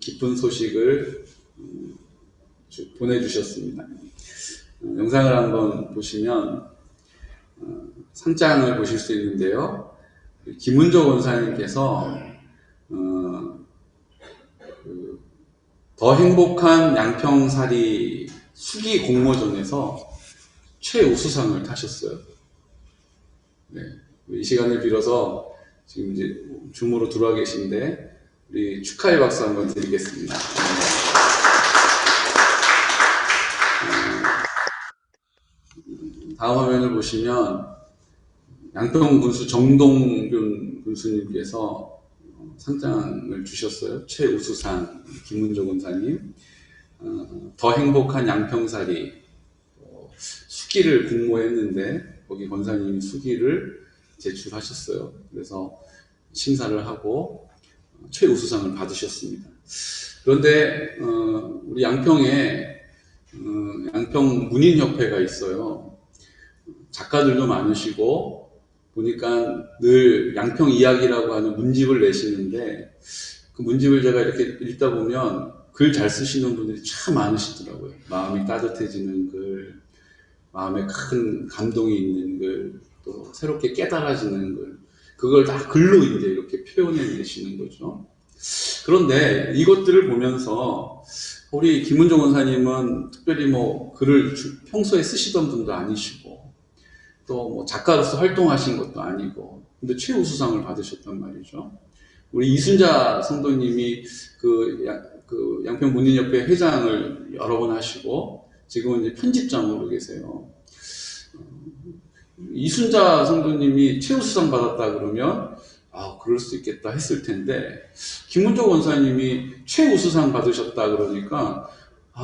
기쁜 소식을 보내주셨습니다. 영상을 한번 보시면 상장을 보실 수 있는데요. 김은조 원사님께서 더 행복한 양평살이 수기 공모전에서 최우수상을 타셨어요. 네, 이 시간을 빌어서 지금 이제 줌으로 들어와 계신데 우리 축하의 박수 한번 드리겠습니다. 다음 화면을 보시면 양평 군수 정동균 군수님께서 상장을 주셨어요. 최우수상 김은조 권사님. 더 행복한 양평살이 수기를 공모했는데 거기 권사님이 수기를 제출하셨어요. 그래서 심사를 하고 최우수상을 받으셨습니다. 그런데 우리 양평에 양평 문인협회가 있어요. 작가들도 많으시고 보니까 늘 양평 이야기라고 하는 문집을 내시는데 그 문집을 제가 이렇게 읽다 보면 글 잘 쓰시는 분들이 참 많으시더라고요. 마음이 따뜻해지는 글, 마음에 큰 감동이 있는 글, 또 새롭게 깨달아지는 글, 그걸 다 글로 이제 이렇게 표현해 내시는 거죠. 그런데 이것들을 보면서 우리 김은종 원사님은 특별히 뭐 글을 평소에 쓰시던 분도 아니시고 또 뭐 작가로서 활동하신 것도 아니고 근데 최우수상을 받으셨단 말이죠. 우리 이순자 성도님이 그 양평 문인협회 회장을 여러 번 하시고 지금은 이제 편집장으로 계세요. 이순자 성도님이 최우수상 받았다 그러면 그럴 수 있겠다 했을 텐데 김은조 원사님이 최우수상 받으셨다 그러니까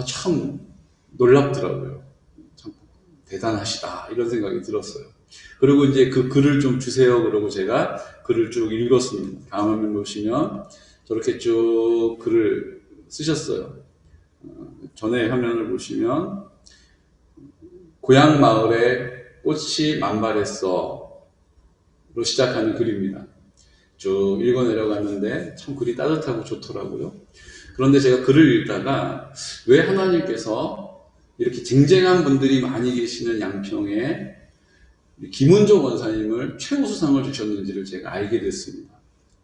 참 놀랍더라고요. 참 대단하시다 이런 생각이 들었어요. 그리고 이제 그 글을 좀 주세요 그러고 제가 글을 쭉 읽었습니다. 다음 화면 보시면 저렇게 쭉 글을 쓰셨어요. 전에 화면을 보시면 고향 마을에 꽃이 만발했어 로 시작하는 글입니다. 쭉 읽어 내려갔는데 참 글이 따뜻하고 좋더라고요. 그런데 제가 글을 읽다가 왜 하나님께서 이렇게 쟁쟁한 분들이 많이 계시는 양평에 김은조 원사님을 최우수상을 주셨는지를 제가 알게 됐습니다.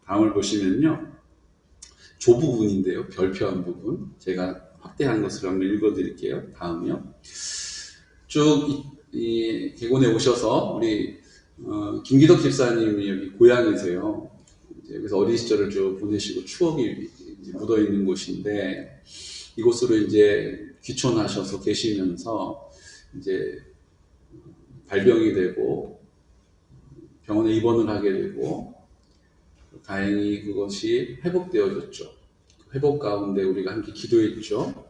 다음을 보시면요. 조 부분인데요. 별표한 부분. 제가 확대한 것을 한번 읽어 드릴게요. 다음이요. 쭉 이 객원에 오셔서 우리 김기덕 집사님이 여기 고향이세요. 여기서 어린 시절을 쭉 보내시고 추억이 묻어 있는 곳인데 이곳으로 이제 귀촌하셔서 계시면서 이제 발병이 되고 병원에 입원을 하게 되고 다행히 그것이 회복되어졌죠. 회복 가운데 우리가 함께 기도했죠.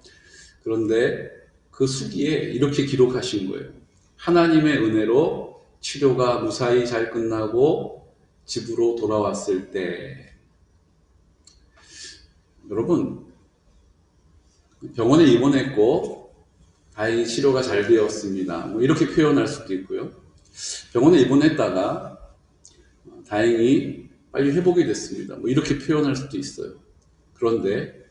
그런데 그 수기에 이렇게 기록하신 거예요. 하나님의 은혜로 치료가 무사히 잘 끝나고 집으로 돌아왔을 때 여러분 병원에 입원했고 다행히 치료가 잘 되었습니다. 뭐 이렇게 표현할 수도 있고요. 병원에 입원했다가 다행히 빨리 회복이 됐습니다. 뭐 이렇게 표현할 수도 있어요. 그런데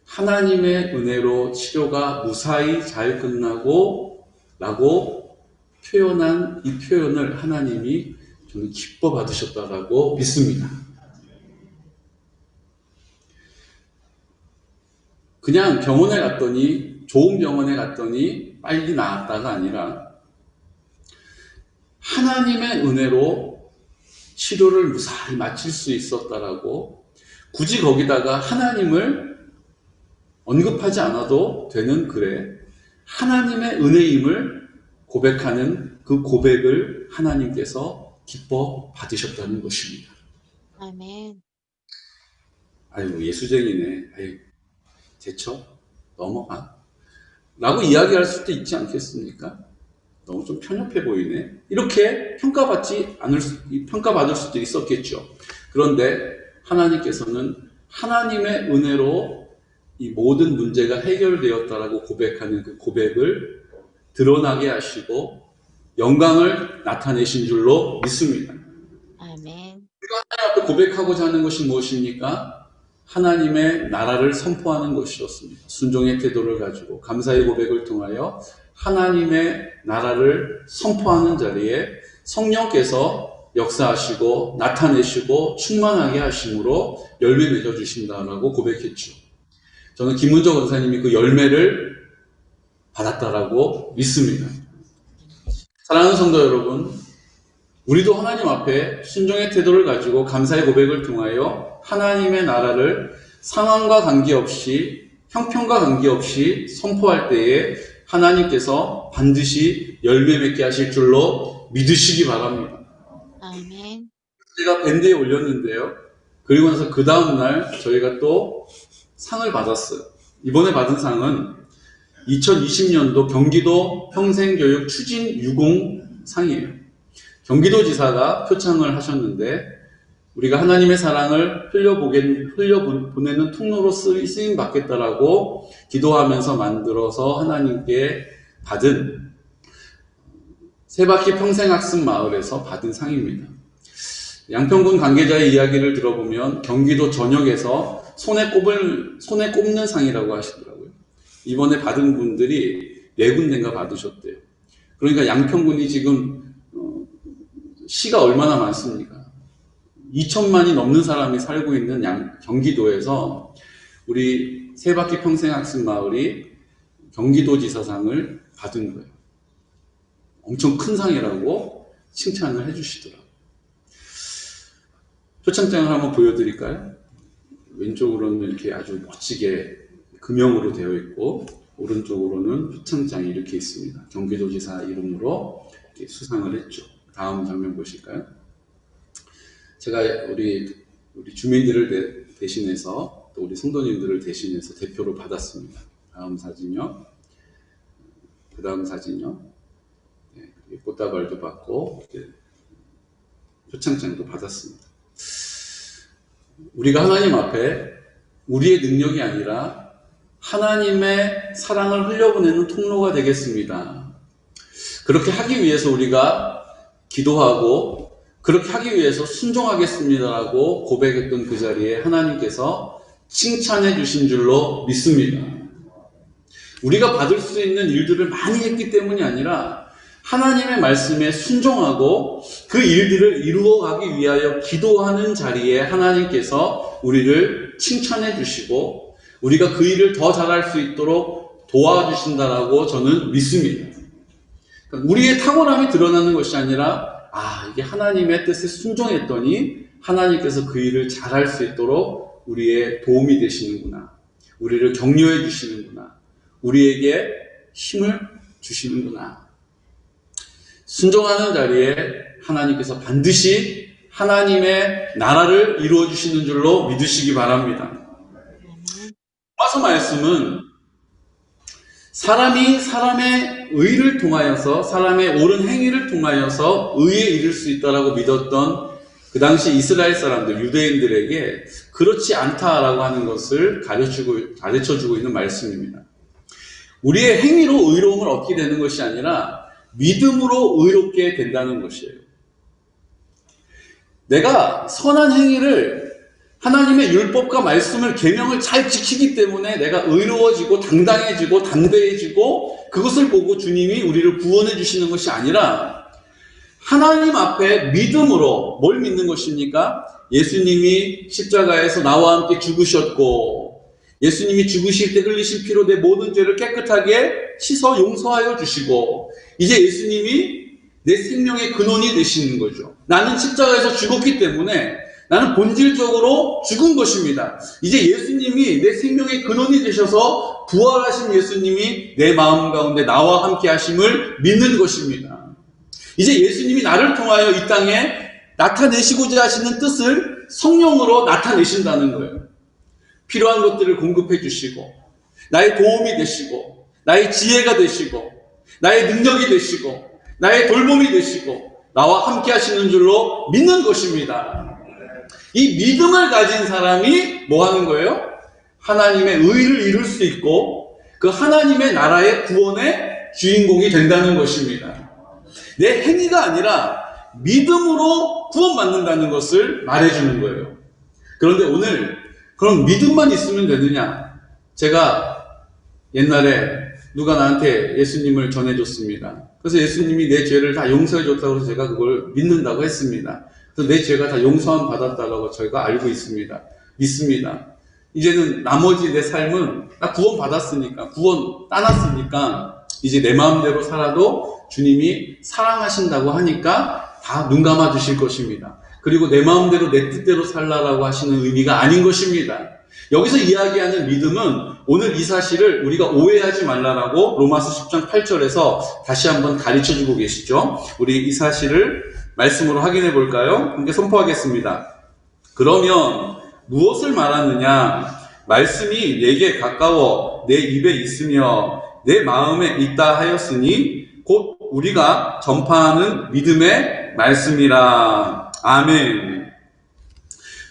하나님의 은혜로 치료가 무사히 잘 끝나고 라고 표현한 이 표현을 하나님이 저는 기뻐 받으셨다라고 믿습니다. 그냥 병원에 갔더니 좋은 병원에 갔더니 빨리 나았다가 아니라 하나님의 은혜로 치료를 무사히 마칠 수 있었다라고 굳이 거기다가 하나님을 언급하지 않아도 되는 글에 하나님의 은혜임을 고백하는 그 고백을 하나님께서 기뻐 받으셨다는 것입니다. 아멘. 아유 예수쟁이네. 아유 제쳐 넘어가 라고 이야기할 수도 있지 않겠습니까? 너무 좀 편협해 보이네. 이렇게 평가받을 수도 있었겠죠. 그런데 하나님께서는 하나님의 은혜로 이 모든 문제가 해결되었다라고 고백하는 그 고백을 드러나게 하시고 영광을 나타내신 줄로 믿습니다. 아멘. 우리가 하나님 앞에 고백하고자 하는 것이 무엇입니까? 하나님의 나라를 선포하는 것이었습니다. 순종의 태도를 가지고 감사의 고백을 통하여 하나님의 나라를 선포하는 자리에 성령께서 역사하시고 나타내시고 충만하게 하심으로 열매 맺어주신다라고 고백했죠. 저는 김문조 권사님이 그 열매를 받았다라고 믿습니다. 사랑하는 성도 여러분, 우리도 하나님 앞에 순종의 태도를 가지고 감사의 고백을 통하여 하나님의 나라를 상황과 관계없이, 형편과 관계없이 선포할 때에 하나님께서 반드시 열매 맺게 하실 줄로 믿으시기 바랍니다. 아멘. 제가 밴드에 올렸는데요. 그리고 나서 그 다음날 저희가 또 상을 받았어요. 이번에 받은 상은 2020년도 경기도 평생교육 추진 유공상이에요. 경기도지사가 표창을 하셨는데 우리가 하나님의 사랑을 흘려보내는 통로로 쓰임받겠다라고 기도하면서 만들어서 하나님께 받은 세바퀴 평생학습 마을에서 받은 상입니다. 양평군 관계자의 이야기를 들어보면 경기도 전역에서 손에 꼽는 상이라고 하시더라고요. 이번에 받은 분들이 4군데인가 받으셨대요. 그러니까 양평군이 지금 시가 얼마나 많습니까? 2천만이 넘는 사람이 살고 있는 경기도에서 우리 세바퀴 평생학습 마을이 경기도지사상을 받은 거예요. 엄청 큰 상이라고 칭찬을 해주시더라고요. 표창장을 한번 보여드릴까요? 왼쪽으로는 이렇게 아주 멋지게 금형으로 되어 있고 오른쪽으로는 표창장이 이렇게 있습니다. 경기도지사 이름으로 이렇게 수상을 했죠. 다음 장면 보실까요? 제가 우리 주민들을 대신해서 또 우리 성도님들을 대신해서 대표로 받았습니다. 다음 사진요. 그 다음 사진요. 네, 꽃다발도 받고 표창장도 받았습니다. 우리가 하나님 앞에 우리의 능력이 아니라 하나님의 사랑을 흘려보내는 통로가 되겠습니다. 그렇게 하기 위해서 우리가 기도하고 그렇게 하기 위해서 순종하겠습니다라고 고백했던 그 자리에 하나님께서 칭찬해 주신 줄로 믿습니다. 우리가 받을 수 있는 일들을 많이 했기 때문이 아니라 하나님의 말씀에 순종하고 그 일들을 이루어가기 위하여 기도하는 자리에 하나님께서 우리를 칭찬해 주시고 우리가 그 일을 더 잘할 수 있도록 도와주신다라고 저는 믿습니다. 우리의 탁월함이 드러나는 것이 아니라 이게 하나님의 뜻에 순종했더니 하나님께서 그 일을 잘할 수 있도록 우리의 도움이 되시는구나. 우리를 격려해 주시는구나. 우리에게 힘을 주시는구나. 순종하는 자리에 하나님께서 반드시 하나님의 나라를 이루어 주시는 줄로 믿으시기 바랍니다. 로마서 말씀은 사람이 사람의 의를 통하여서 사람의 옳은 행위를 통하여서 의에 이를 수 있다라고 믿었던 그 당시 이스라엘 사람들, 유대인들에게 그렇지 않다라고 하는 것을 가르쳐주고 있는 말씀입니다. 우리의 행위로 의로움을 얻게 되는 것이 아니라 믿음으로 의롭게 된다는 것이에요. 내가 선한 행위를 하나님의 율법과 말씀을 계명을 잘 지키기 때문에 내가 의로워지고 당당해지고 담대해지고 그것을 보고 주님이 우리를 구원해 주시는 것이 아니라 하나님 앞에 믿음으로 뭘 믿는 것입니까? 예수님이 십자가에서 나와 함께 죽으셨고 예수님이 죽으실 때 흘리신 피로 내 모든 죄를 깨끗하게 씻어 용서하여 주시고 이제 예수님이 내 생명의 근원이 되시는 거죠. 나는 십자가에서 죽었기 때문에 나는 본질적으로 죽은 것입니다. 이제 예수님이 내 생명의 근원이 되셔서 부활하신 예수님이 내 마음 가운데 나와 함께 하심을 믿는 것입니다. 이제 예수님이 나를 통하여 이 땅에 나타내시고자 하시는 뜻을 성령으로 나타내신다는 거예요. 필요한 것들을 공급해 주시고 나의 도움이 되시고 나의 지혜가 되시고 나의 능력이 되시고 나의 돌봄이 되시고 나와 함께 하시는 줄로 믿는 것입니다. 이 믿음을 가진 사람이 뭐 하는 거예요? 하나님의 의를 이룰 수 있고 그 하나님의 나라의 구원의 주인공이 된다는 것입니다. 내 행위가 아니라 믿음으로 구원받는다는 것을 말해주는 거예요. 그런데 오늘 그럼 믿음만 있으면 되느냐? 제가 옛날에 누가 나한테 예수님을 전해줬습니다. 그래서 예수님이 내 죄를 다 용서해줬다고 해서 제가 그걸 믿는다고 했습니다. 그래서 내 죄가 다 용서함 받았다고 저희가 알고 있습니다. 믿습니다. 이제는 나머지 내 삶은 나 구원 받았으니까, 구원 따놨으니까 이제 내 마음대로 살아도 주님이 사랑하신다고 하니까 다 눈 감아 주실 것입니다. 그리고 내 마음대로 내 뜻대로 살라라고 하시는 의미가 아닌 것입니다. 여기서 이야기하는 믿음은 오늘 이 사실을 우리가 오해하지 말라라고 로마서 10장 8절에서 다시 한번 가르쳐주고 계시죠. 우리 이 사실을 말씀으로 확인해 볼까요? 함께 선포하겠습니다. 그러면 무엇을 말하느냐? 말씀이 내게 가까워 내 입에 있으며 내 마음에 있다 하였으니 곧 우리가 전파하는 믿음의 말씀이라. 아멘.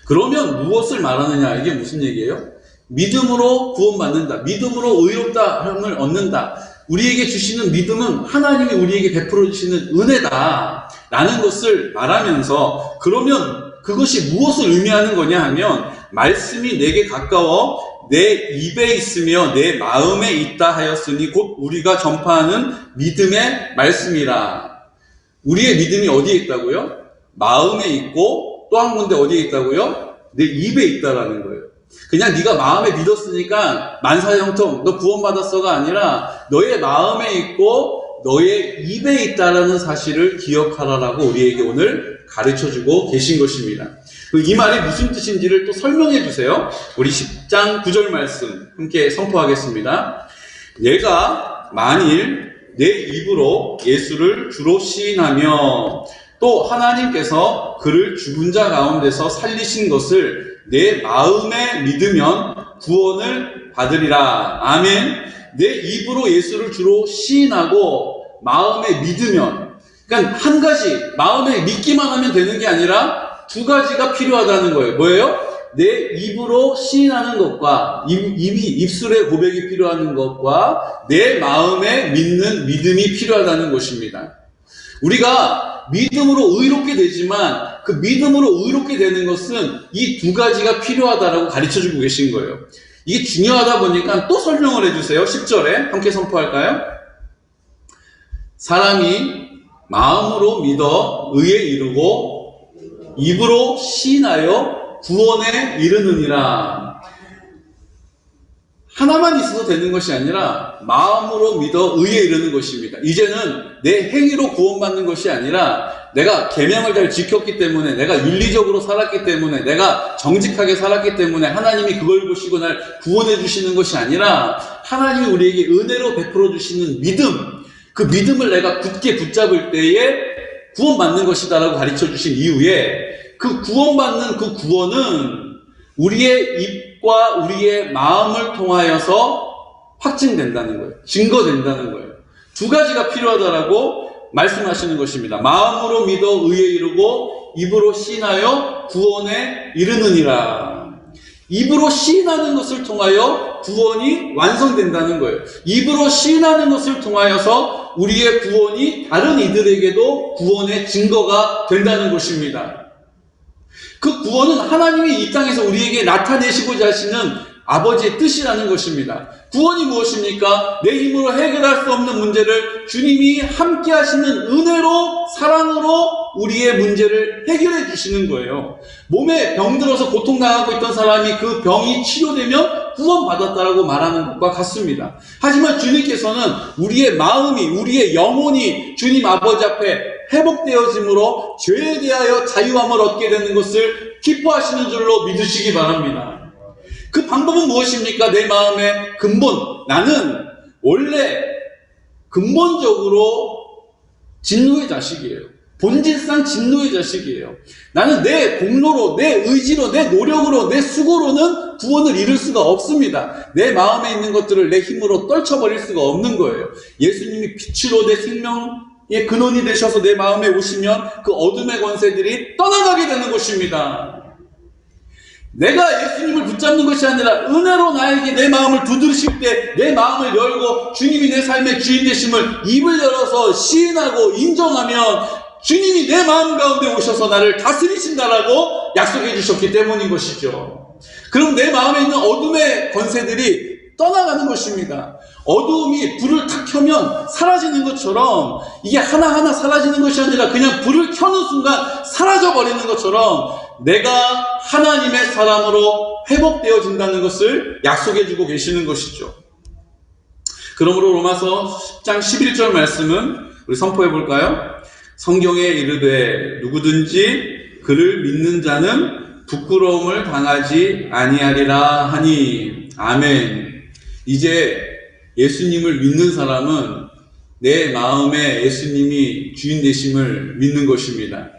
그러면 무엇을 말하느냐? 이게 무슨 얘기예요? 믿음으로 구원받는다. 믿음으로 의롭다함을 얻는다. 우리에게 주시는 믿음은 하나님이 우리에게 베풀어 주시는 은혜다 라는 것을 말하면서, 그러면 그것이 무엇을 의미하는 거냐 하면, 말씀이 내게 가까워 내 입에 있으며 내 마음에 있다 하였으니 곧 우리가 전파하는 믿음의 말씀이라. 우리의 믿음이 어디에 있다고요? 마음에 있고 또 한 군데 어디에 있다고요? 내 입에 있다라는 거예요. 그냥 네가 마음에 믿었으니까 만사형통 너 구원받았어가 아니라 너의 마음에 있고 너의 입에 있다라는 사실을 기억하라라고 우리에게 오늘 가르쳐주고 계신 것입니다. 이 말이 무슨 뜻인지를 또 설명해 주세요. 우리 10장 9절 말씀 함께 선포하겠습니다. 내가 만일 내 입으로 예수를 주로 시인하며 또 하나님께서 그를 죽은 자 가운데서 살리신 것을 내 마음에 믿으면 구원을 받으리라. 아멘. 내 입으로 예수를 주로 시인하고 마음에 믿으면, 그러니까 한 가지 마음에 믿기만 하면 되는 게 아니라 두 가지가 필요하다는 거예요. 뭐예요? 내 입으로 시인하는 것과 입술의 고백이 필요한 것과 내 마음에 믿는 믿음이 필요하다는 것입니다. 우리가 믿음으로 의롭게 되지만 그 믿음으로 의롭게 되는 것은 이 두 가지가 필요하다라고 가르쳐주고 계신 거예요. 이게 중요하다 보니까 또 설명을 해주세요. 10절에 함께 선포할까요? 사람이 마음으로 믿어 의에 이르고 입으로 시인하여 구원에 이르느니라. 하나만 있어도 되는 것이 아니라 마음으로 믿어 의에 이르는 것입니다. 이제는 내 행위로 구원받는 것이 아니라 내가 계명을 잘 지켰기 때문에, 내가 윤리적으로 살았기 때문에, 내가 정직하게 살았기 때문에 하나님이 그걸 보시고 날 구원해 주시는 것이 아니라 하나님이 우리에게 은혜로 베풀어 주시는 믿음, 그 믿음을 내가 굳게 붙잡을 때에 구원받는 것이다라고 가르쳐 주신 이후에, 그 구원받는 그 구원은 우리의 입과 우리의 마음을 통하여서 확증된다는 거예요. 증거된다는 거예요. 두 가지가 필요하다라고 말씀하시는 것입니다. 마음으로 믿어 의에 이르고 입으로 시인하여 구원에 이르느니라. 입으로 시인하는 것을 통하여 구원이 완성된다는 거예요. 입으로 시인하는 것을 통하여서 우리의 구원이 다른 이들에게도 구원의 증거가 된다는 것입니다. 그 구원은 하나님이 이 땅에서 우리에게 나타내시고자 하시는 아버지의 뜻이라는 것입니다. 구원이 무엇입니까? 내 힘으로 해결할 수 없는 문제를 주님이 함께 하시는 은혜로, 사랑으로 우리의 문제를 해결해 주시는 거예요. 몸에 병들어서 고통당하고 있던 사람이 그 병이 치료되면 구원받았다라고 말하는 것과 같습니다. 하지만 주님께서는 우리의 마음이, 우리의 영혼이 주님 아버지 앞에 회복되어짐으로 죄에 대하여 자유함을 얻게 되는 것을 기뻐하시는 줄로 믿으시기 바랍니다. 그 방법은 무엇입니까? 내 마음의 근본, 나는 원래 근본적으로 진노의 자식이에요. 본질상 진노의 자식이에요. 나는 내 공로로, 내 의지로, 내 노력으로, 내 수고로는 구원을 이룰 수가 없습니다. 내 마음에 있는 것들을 내 힘으로 떨쳐버릴 수가 없는 거예요. 예수님이 빛으로 내 생명의 근원이 되셔서 내 마음에 오시면 그 어둠의 권세들이 떠나가게 되는 것입니다. 내가 예수님을 붙잡는 것이 아니라 은혜로 나에게 내 마음을 두드리실 때 내 마음을 열고 주님이 내 삶의 주인 되심을 입을 열어서 시인하고 인정하면 주님이 내 마음 가운데 오셔서 나를 다스리신다라고 약속해 주셨기 때문인 것이죠. 그럼 내 마음에 있는 어둠의 권세들이 떠나가는 것입니다. 어두움이 불을 탁 켜면 사라지는 것처럼 이게 하나하나 사라지는 것이 아니라 그냥 불을 켜는 순간 사라져버리는 것처럼 내가 하나님의 사람으로 회복되어진다는 것을 약속해주고 계시는 것이죠. 그러므로 로마서 10장 11절 말씀은 우리 선포해 볼까요? 성경에 이르되 누구든지 그를 믿는 자는 부끄러움을 당하지 아니하리라 하니. 아멘. 이제 예수님을 믿는 사람은 내 마음에 예수님이 주인 되심을 믿는 것입니다.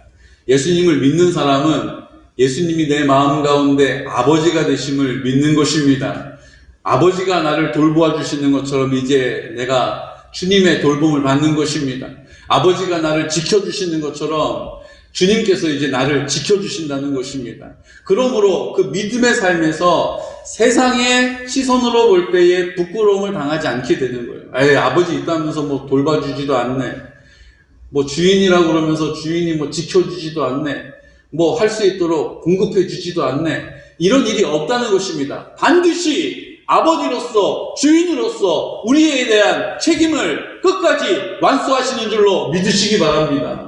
예수님을 믿는 사람은 예수님이 내 마음 가운데 아버지가 되심을 믿는 것입니다. 아버지가 나를 돌보아 주시는 것처럼 이제 내가 주님의 돌봄을 받는 것입니다. 아버지가 나를 지켜주시는 것처럼 주님께서 이제 나를 지켜주신다는 것입니다. 그러므로 그 믿음의 삶에서 세상의 시선으로 볼 때에 부끄러움을 당하지 않게 되는 거예요. 에이, 아버지 있다면서 뭐 돌봐주지도 않네. 뭐 주인이라고 그러면서 주인이 뭐 지켜주지도 않네. 뭐 할 수 있도록 공급해주지도 않네. 이런 일이 없다는 것입니다. 반드시 아버지로서 주인으로서 우리에 대한 책임을 끝까지 완수하시는 줄로 믿으시기 바랍니다.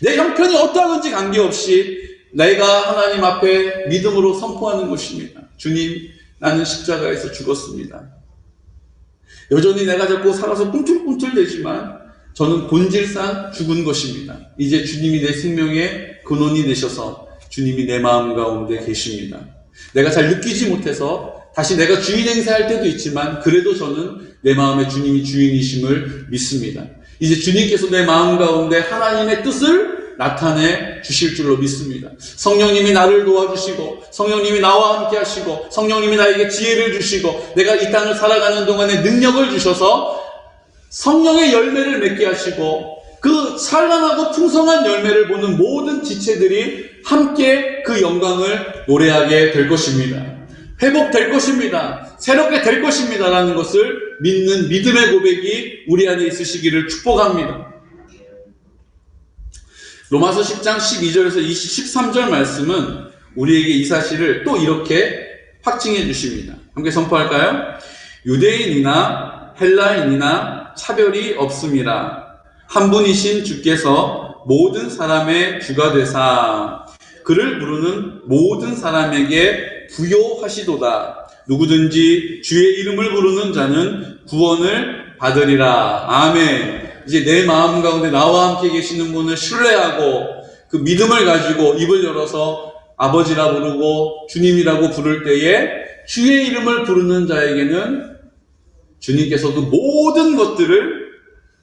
내 형편이 어떠하든지 관계없이 내가 하나님 앞에 믿음으로 선포하는 것입니다. 주님, 나는 십자가에서 죽었습니다. 여전히 내가 자꾸 살아서 꿈틀꿈틀대지만 저는 본질상 죽은 것입니다. 이제 주님이 내 생명의 근원이 되셔서 주님이 내 마음 가운데 계십니다. 내가 잘 느끼지 못해서 다시 내가 주인 행세할 때도 있지만 그래도 저는 내 마음에 주님이 주인이심을 믿습니다. 이제 주님께서 내 마음 가운데 하나님의 뜻을 나타내 주실 줄로 믿습니다. 성령님이 나를 도와주시고 성령님이 나와 함께 하시고 성령님이 나에게 지혜를 주시고 내가 이 땅을 살아가는 동안에 능력을 주셔서 성령의 열매를 맺게 하시고 그 찬란하고 풍성한 열매를 보는 모든 지체들이 함께 그 영광을 노래하게 될 것입니다. 회복될 것입니다. 새롭게 될 것입니다. 라는 것을 믿는 믿음의 고백이 우리 안에 있으시기를 축복합니다. 로마서 10장 12절에서 13절 말씀은 우리에게 이 사실을 또 이렇게 확증해 주십니다. 함께 선포할까요? 유대인이나 헬라인이나 차별이 없음이라. 한 분이신 주께서 모든 사람의 주가 되사 그를 부르는 모든 사람에게 부요하시도다. 누구든지 주의 이름을 부르는 자는 구원을 받으리라. 아멘. 이제 내 마음 가운데 나와 함께 계시는 분을 신뢰하고 그 믿음을 가지고 입을 열어서 아버지라 부르고 주님이라고 부를 때에 주의 이름을 부르는 자에게는 주님께서 그 모든 것들을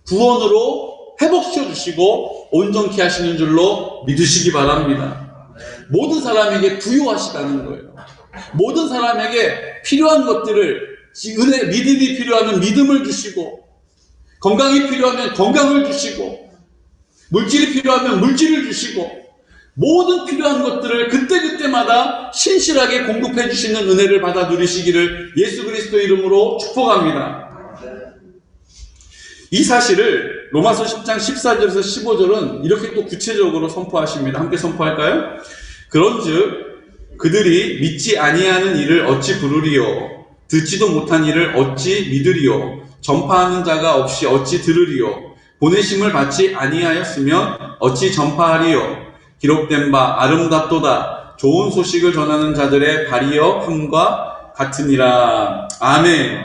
구원으로 회복시켜 주시고 온전케 하시는 줄로 믿으시기 바랍니다. 모든 사람에게 부요하시다는 거예요. 모든 사람에게 필요한 것들을 은혜, 믿음이 필요하면 믿음을 주시고 건강이 필요하면 건강을 주시고 물질이 필요하면 물질을 주시고 모든 필요한 것들을 그때그때마다 신실하게 공급해 주시는 은혜를 받아 누리시기를 예수 그리스도 이름으로 축복합니다. 이 사실을 로마서 10장 14절에서 15절은 이렇게 또 구체적으로 선포하십니다. 함께 선포할까요? 그런즉 그들이 믿지 아니하는 일을 어찌 부르리요? 듣지도 못한 일을 어찌 믿으리요? 전파하는 자가 없이 어찌 들으리요? 보내심을 받지 아니하였으면 어찌 전파하리요? 기록된 바 아름답도다. 좋은 소식을 전하는 자들의 발이여 함과 같으니라. 아멘.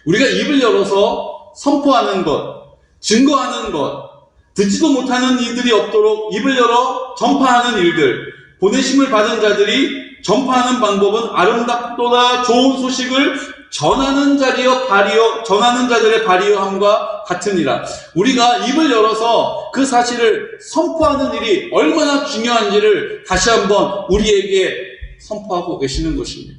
우리가 입을 열어서 선포하는 것, 증거하는 것, 듣지도 못하는 이들이 없도록 입을 열어 전파하는 일들, 보내심을 받은 자들이 전파하는 방법은 아름답도다. 좋은 소식을 전하는 전하는 자들의 발이여 함과 같으니라. 우리가 입을 열어서 그 사실을 선포하는 일이 얼마나 중요한지를 다시 한번 우리에게 선포하고 계시는 것입니다.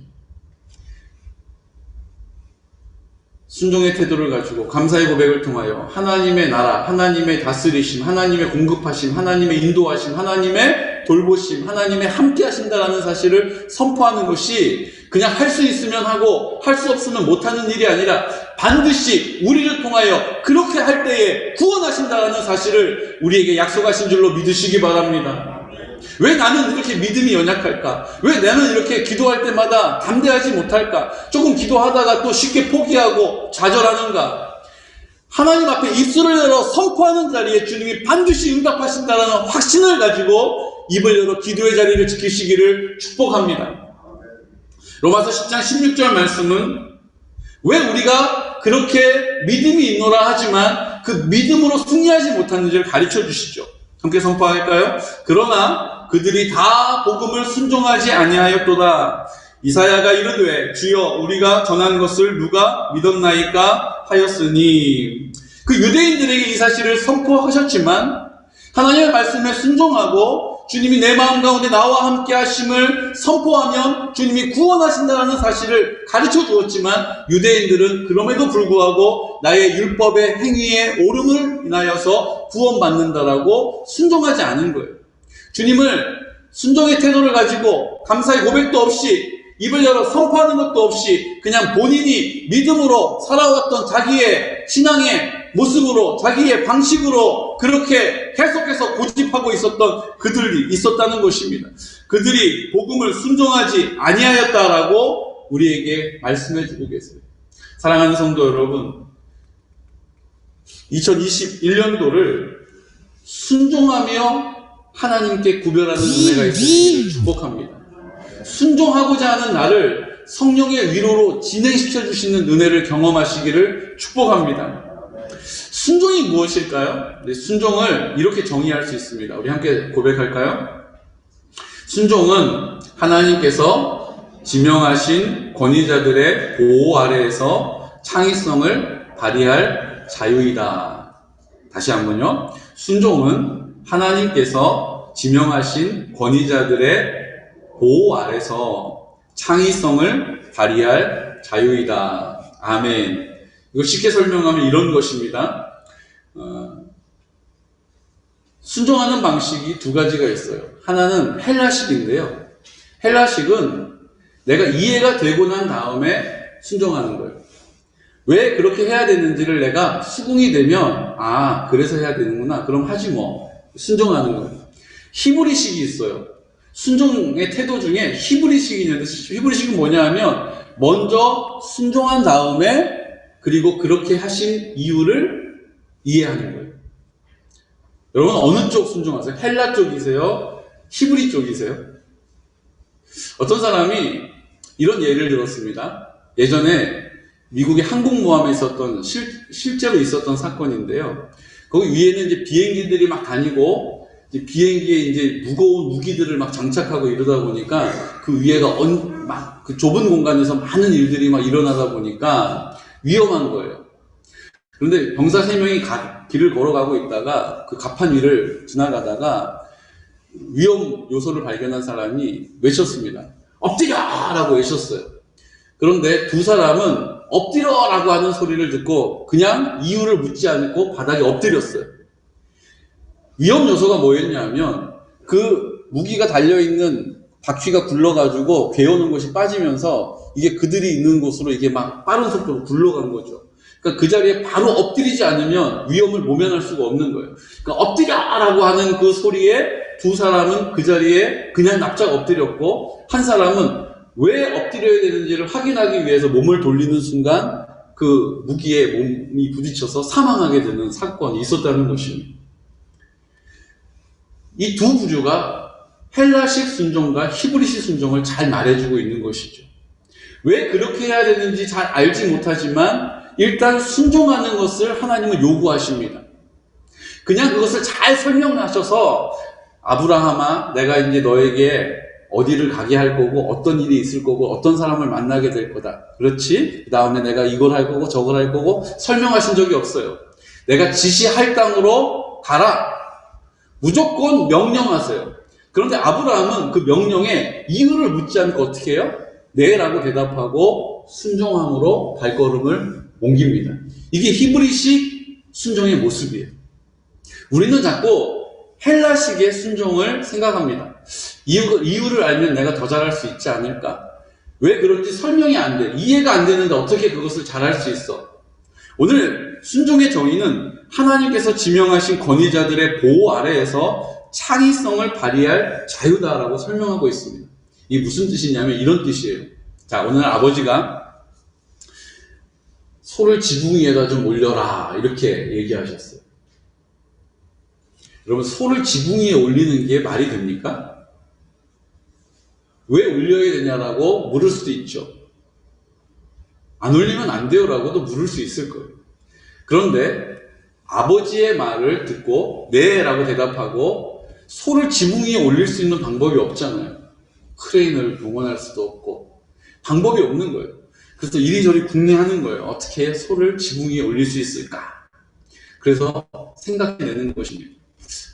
순종의 태도를 가지고 감사의 고백을 통하여 하나님의 나라, 하나님의 다스리심, 하나님의 공급하심, 하나님의 인도하심, 하나님의 돌보심, 하나님의 함께 하신다라는 사실을 선포하는 것이 그냥 할 수 있으면 하고 할 수 없으면 못하는 일이 아니라 반드시 우리를 통하여 그렇게 할 때에 구원하신다라는 사실을 우리에게 약속하신 줄로 믿으시기 바랍니다. 왜 나는 이렇게 믿음이 연약할까? 왜 나는 이렇게 기도할 때마다 담대하지 못할까? 조금 기도하다가 또 쉽게 포기하고 좌절하는가? 하나님 앞에 입술을 열어 선포하는 자리에 주님이 반드시 응답하신다는 확신을 가지고 입을 열어 기도의 자리를 지키시기를 축복합니다. 로마서 10장 16절 말씀은 왜 우리가 그렇게 믿음이 있노라 하지만 그 믿음으로 승리하지 못하는지를 가르쳐 주시죠. 함께 선포할까요? 그러나 그들이 다 복음을 순종하지 아니하였도다. 이사야가 이르되 주여 우리가 전한 것을 누가 믿었나이까 하였으니, 그 유대인들에게 이 사실을 선포하셨지만 하나님의 말씀에 순종하고 주님이 내 마음 가운데 나와 함께 하심을 선포하면 주님이 구원하신다는 사실을 가르쳐 주었지만 유대인들은 그럼에도 불구하고 나의 율법의 행위의 오름을 인하여서 구원받는다라고 순종하지 않은 거예요. 주님을 순종의 태도를 가지고 감사의 고백도 없이 입을 열어 선포하는 것도 없이 그냥 본인이 믿음으로 살아왔던 자기의 신앙의 모습으로 자기의 방식으로 그렇게 계속해서 고집하고 있었던 그들이 있었다는 것입니다. 그들이 복음을 순종하지 아니하였다라고 우리에게 말씀해 주고 계세요. 사랑하는 성도 여러분, 2021년도를 순종하며 하나님께 구별하는 은혜가 있으시기를 축복합니다. 순종하고자 하는 나를 성령의 위로로 진행시켜 주시는 은혜를 경험하시기를 축복합니다. 순종이 무엇일까요? 네, 순종을 이렇게 정의할 수 있습니다. 우리 함께 고백할까요? 순종은 하나님께서 지명하신 권위자들의 보호 아래에서 창의성을 발휘할 자유이다. 다시 한번요. 순종은 하나님께서 지명하신 권위자들의 보호 아래서 창의성을 발휘할 자유이다. 아멘. 이거 쉽게 설명하면 이런 것입니다. 순종하는 방식이 두 가지가 있어요. 하나는 헬라식인데요. 헬라식은 내가 이해가 되고 난 다음에 순종하는 거예요. 왜 그렇게 해야 되는지를 내가 수긍이 되면 그래서 해야 되는구나. 그럼 하지 뭐. 순종하는 거예요. 히브리식이 있어요. 순종의 태도 중에 히브리식이 있는데 히브리식은 뭐냐 하면 먼저 순종한 다음에 그리고 그렇게 하신 이유를 이해하는 거예요. 여러분 어느 쪽 순종하세요? 헬라 쪽이세요? 히브리 쪽이세요? 어떤 사람이 이런 예를 들었습니다. 예전에 미국의 항공모함에 있었던 실제로 있었던 사건인데요. 거기 위에는 이제 비행기들이 막 다니고 이제 비행기에 이제 무거운 무기들을 막 장착하고 이러다 보니까 그 위에가 막 그 좁은 공간에서 많은 일들이 막 일어나다 보니까 위험한 거예요. 그런데 병사 3명이 길을 걸어가고 있다가 그 갑판 위를 지나가다가 위험 요소를 발견한 사람이 외쳤습니다. 엎드려! 라고 외쳤어요. 그런데 두 사람은 엎드려! 라고 하는 소리를 듣고 그냥 이유를 묻지 않고 바닥에 엎드렸어요. 위험 요소가 뭐였냐면 그 무기가 달려있는 바퀴가 굴러가지고 괴오는 것이 빠지면서 이게 그들이 있는 곳으로 이게 막 빠른 속도로 굴러간 거죠. 그러니까 그 자리에 바로 엎드리지 않으면 위험을 모면할 수가 없는 거예요. 그러니까 엎드려라고 하는 그 소리에 두 사람은 그 자리에 그냥 납작 엎드렸고 한 사람은 왜 엎드려야 되는지를 확인하기 위해서 몸을 돌리는 순간 그 무기에 몸이 부딪혀서 사망하게 되는 사건이 있었다는 것입니다. 이 두 부류가 헬라식 순종과 히브리식 순종을 잘 말해주고 있는 것이죠. 왜 그렇게 해야 되는지 잘 알지 못하지만 일단 순종하는 것을 하나님은 요구하십니다. 그냥 그것을 잘 설명하셔서 아브라함아 내가 이제 너에게 어디를 가게 할 거고 어떤 일이 있을 거고 어떤 사람을 만나게 될 거다. 그렇지? 그 다음에 내가 이걸 할 거고 저걸 할 거고 설명하신 적이 없어요. 내가 지시할 땅으로 가라. 무조건 명령하세요. 그런데 아브라함은 그 명령에 이유를 묻지 않고 어떻게 해요? 네 라고 대답하고 순종함으로 발걸음을 옮깁니다. 이게 히브리식 순종의 모습이에요. 우리는 자꾸 헬라식의 순종을 생각합니다. 이유를 알면 내가 더 잘할 수 있지 않을까? 왜 그런지 설명이 안 돼. 이해가 안 되는데 어떻게 그것을 잘할 수 있어? 오늘 순종의 정의는 하나님께서 지명하신 권위자들의 보호 아래에서 창의성을 발휘할 자유다라고 설명하고 있습니다. 이게 무슨 뜻이냐면 이런 뜻이에요. 자, 오늘 아버지가 소를 지붕 위에다 좀 올려라 이렇게 얘기하셨어요. 여러분, 소를 지붕 위에 올리는 게 말이 됩니까? 왜 올려야 되냐라고 물을 수도 있죠. 안 올리면 안 돼요라고도 물을 수 있을 거예요. 그런데 아버지의 말을 듣고 네 라고 대답하고 소를 지붕 위에 올릴 수 있는 방법이 없잖아요. 크레인을 동원할 수도 없고 방법이 없는 거예요. 그래서 이리저리 궁리하는 거예요. 어떻게 소를 지붕 위에 올릴 수 있을까? 그래서 생각해내는 것입니다.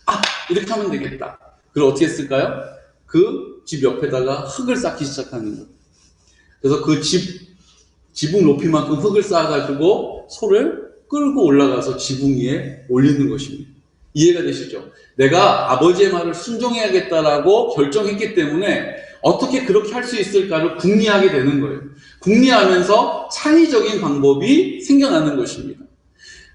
아, 이렇게 하면 되겠다. 그걸 어떻게 했을까요? 그 집 옆에다가 흙을 쌓기 시작하는 거예요. 그래서 그 지붕 높이만큼 흙을 쌓아가지고 소를 끌고 올라가서 지붕 위에 올리는 것입니다. 이해가 되시죠? 내가 아버지의 말을 순종해야겠다라고 결정했기 때문에 어떻게 그렇게 할 수 있을까를 궁리하게 되는 거예요. 궁리하면서 창의적인 방법이 생겨나는 것입니다.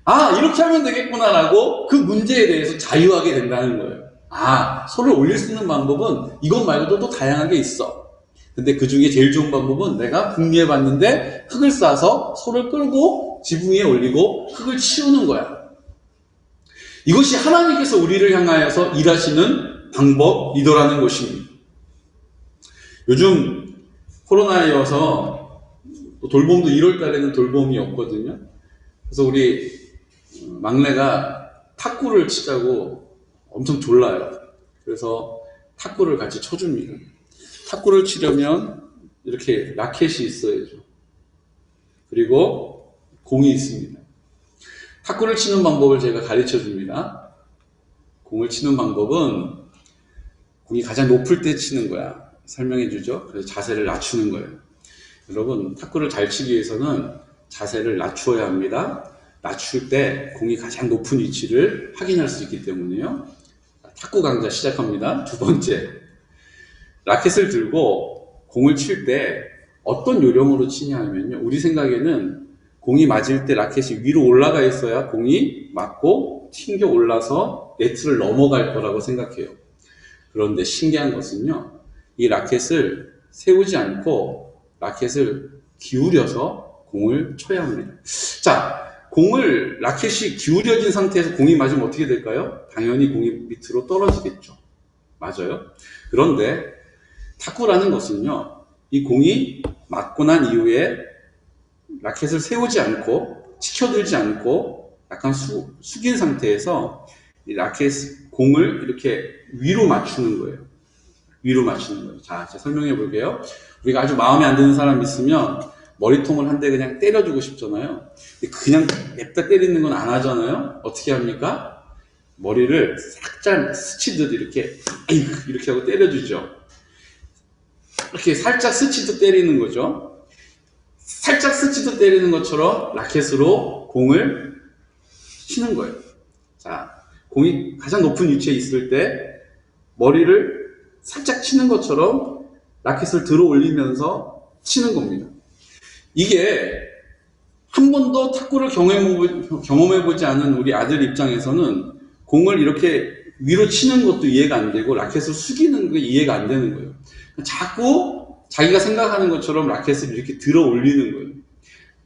아, 이렇게 하면 되겠구나라고 그 문제에 대해서 자유하게 된다는 거예요. 아, 소를 올릴 수 있는 방법은 이것 말고도 또 다양하게 있어. 근데 그 중에 제일 좋은 방법은 내가 궁리해봤는데 흙을 싸서 소를 끌고 지붕 위에 올리고 흙을 치우는 거야. 이것이 하나님께서 우리를 향하여서 일하시는 방법이더라는 것입니다. 요즘 코로나여서 돌봄도 1월 달에는 돌봄이 없거든요. 그래서 우리 막내가 탁구를 치자고 엄청 졸라요. 그래서 탁구를 같이 쳐줍니다. 탁구를 치려면 이렇게 라켓이 있어야죠. 그리고 공이 있습니다. 탁구를 치는 방법을 제가 가르쳐 줍니다. 공을 치는 방법은 공이 가장 높을 때 치는 거야. 설명해 주죠. 그래서 자세를 낮추는 거예요. 여러분, 탁구를 잘 치기 위해서는 자세를 낮추어야 합니다. 낮출 때 공이 가장 높은 위치를 확인할 수 있기 때문에요. 탁구 강좌 시작합니다. 두 번째, 라켓을 들고 공을 칠 때 어떤 요령으로 치냐 하면요. 우리 생각에는 공이 맞을 때 라켓이 위로 올라가 있어야 공이 맞고 튕겨 올라서 네트를 넘어갈 거라고 생각해요. 그런데 신기한 것은요. 이 라켓을 세우지 않고 라켓을 기울여서 공을 쳐야 합니다. 자, 공을 라켓이 기울여진 상태에서 공이 맞으면 어떻게 될까요? 당연히 공이 밑으로 떨어지겠죠. 맞아요. 그런데 탁구라는 것은요. 이 공이 맞고 난 이후에 라켓을 세우지 않고 치켜들지 않고 약간 숙인 상태에서 이 라켓 공을 이렇게 위로 맞추는 거예요. 위로 맞추는 거예요. 자, 제가 설명해 볼게요. 우리가 아주 마음에 안 드는 사람 있으면 머리통을 한 대 그냥 때려주고 싶잖아요. 그냥 냅다 때리는 건 안 하잖아요. 어떻게 합니까? 머리를 살짝 스치듯 이렇게 하고 때려주죠. 이렇게 살짝 스치듯 때리는 거죠. 살짝 스치듯 때리는 것처럼 라켓으로 공을 치는 거예요. 자, 공이 가장 높은 위치에 있을 때 머리를 살짝 치는 것처럼 라켓을 들어 올리면서 치는 겁니다. 이게 한 번도 탁구를 경험해보지 않은 우리 아들 입장에서는 공을 이렇게 위로 치는 것도 이해가 안 되고 라켓을 숙이는 게 이해가 안 되는 거예요. 자꾸 자기가 생각하는 것처럼 라켓을 이렇게 들어 올리는 거예요.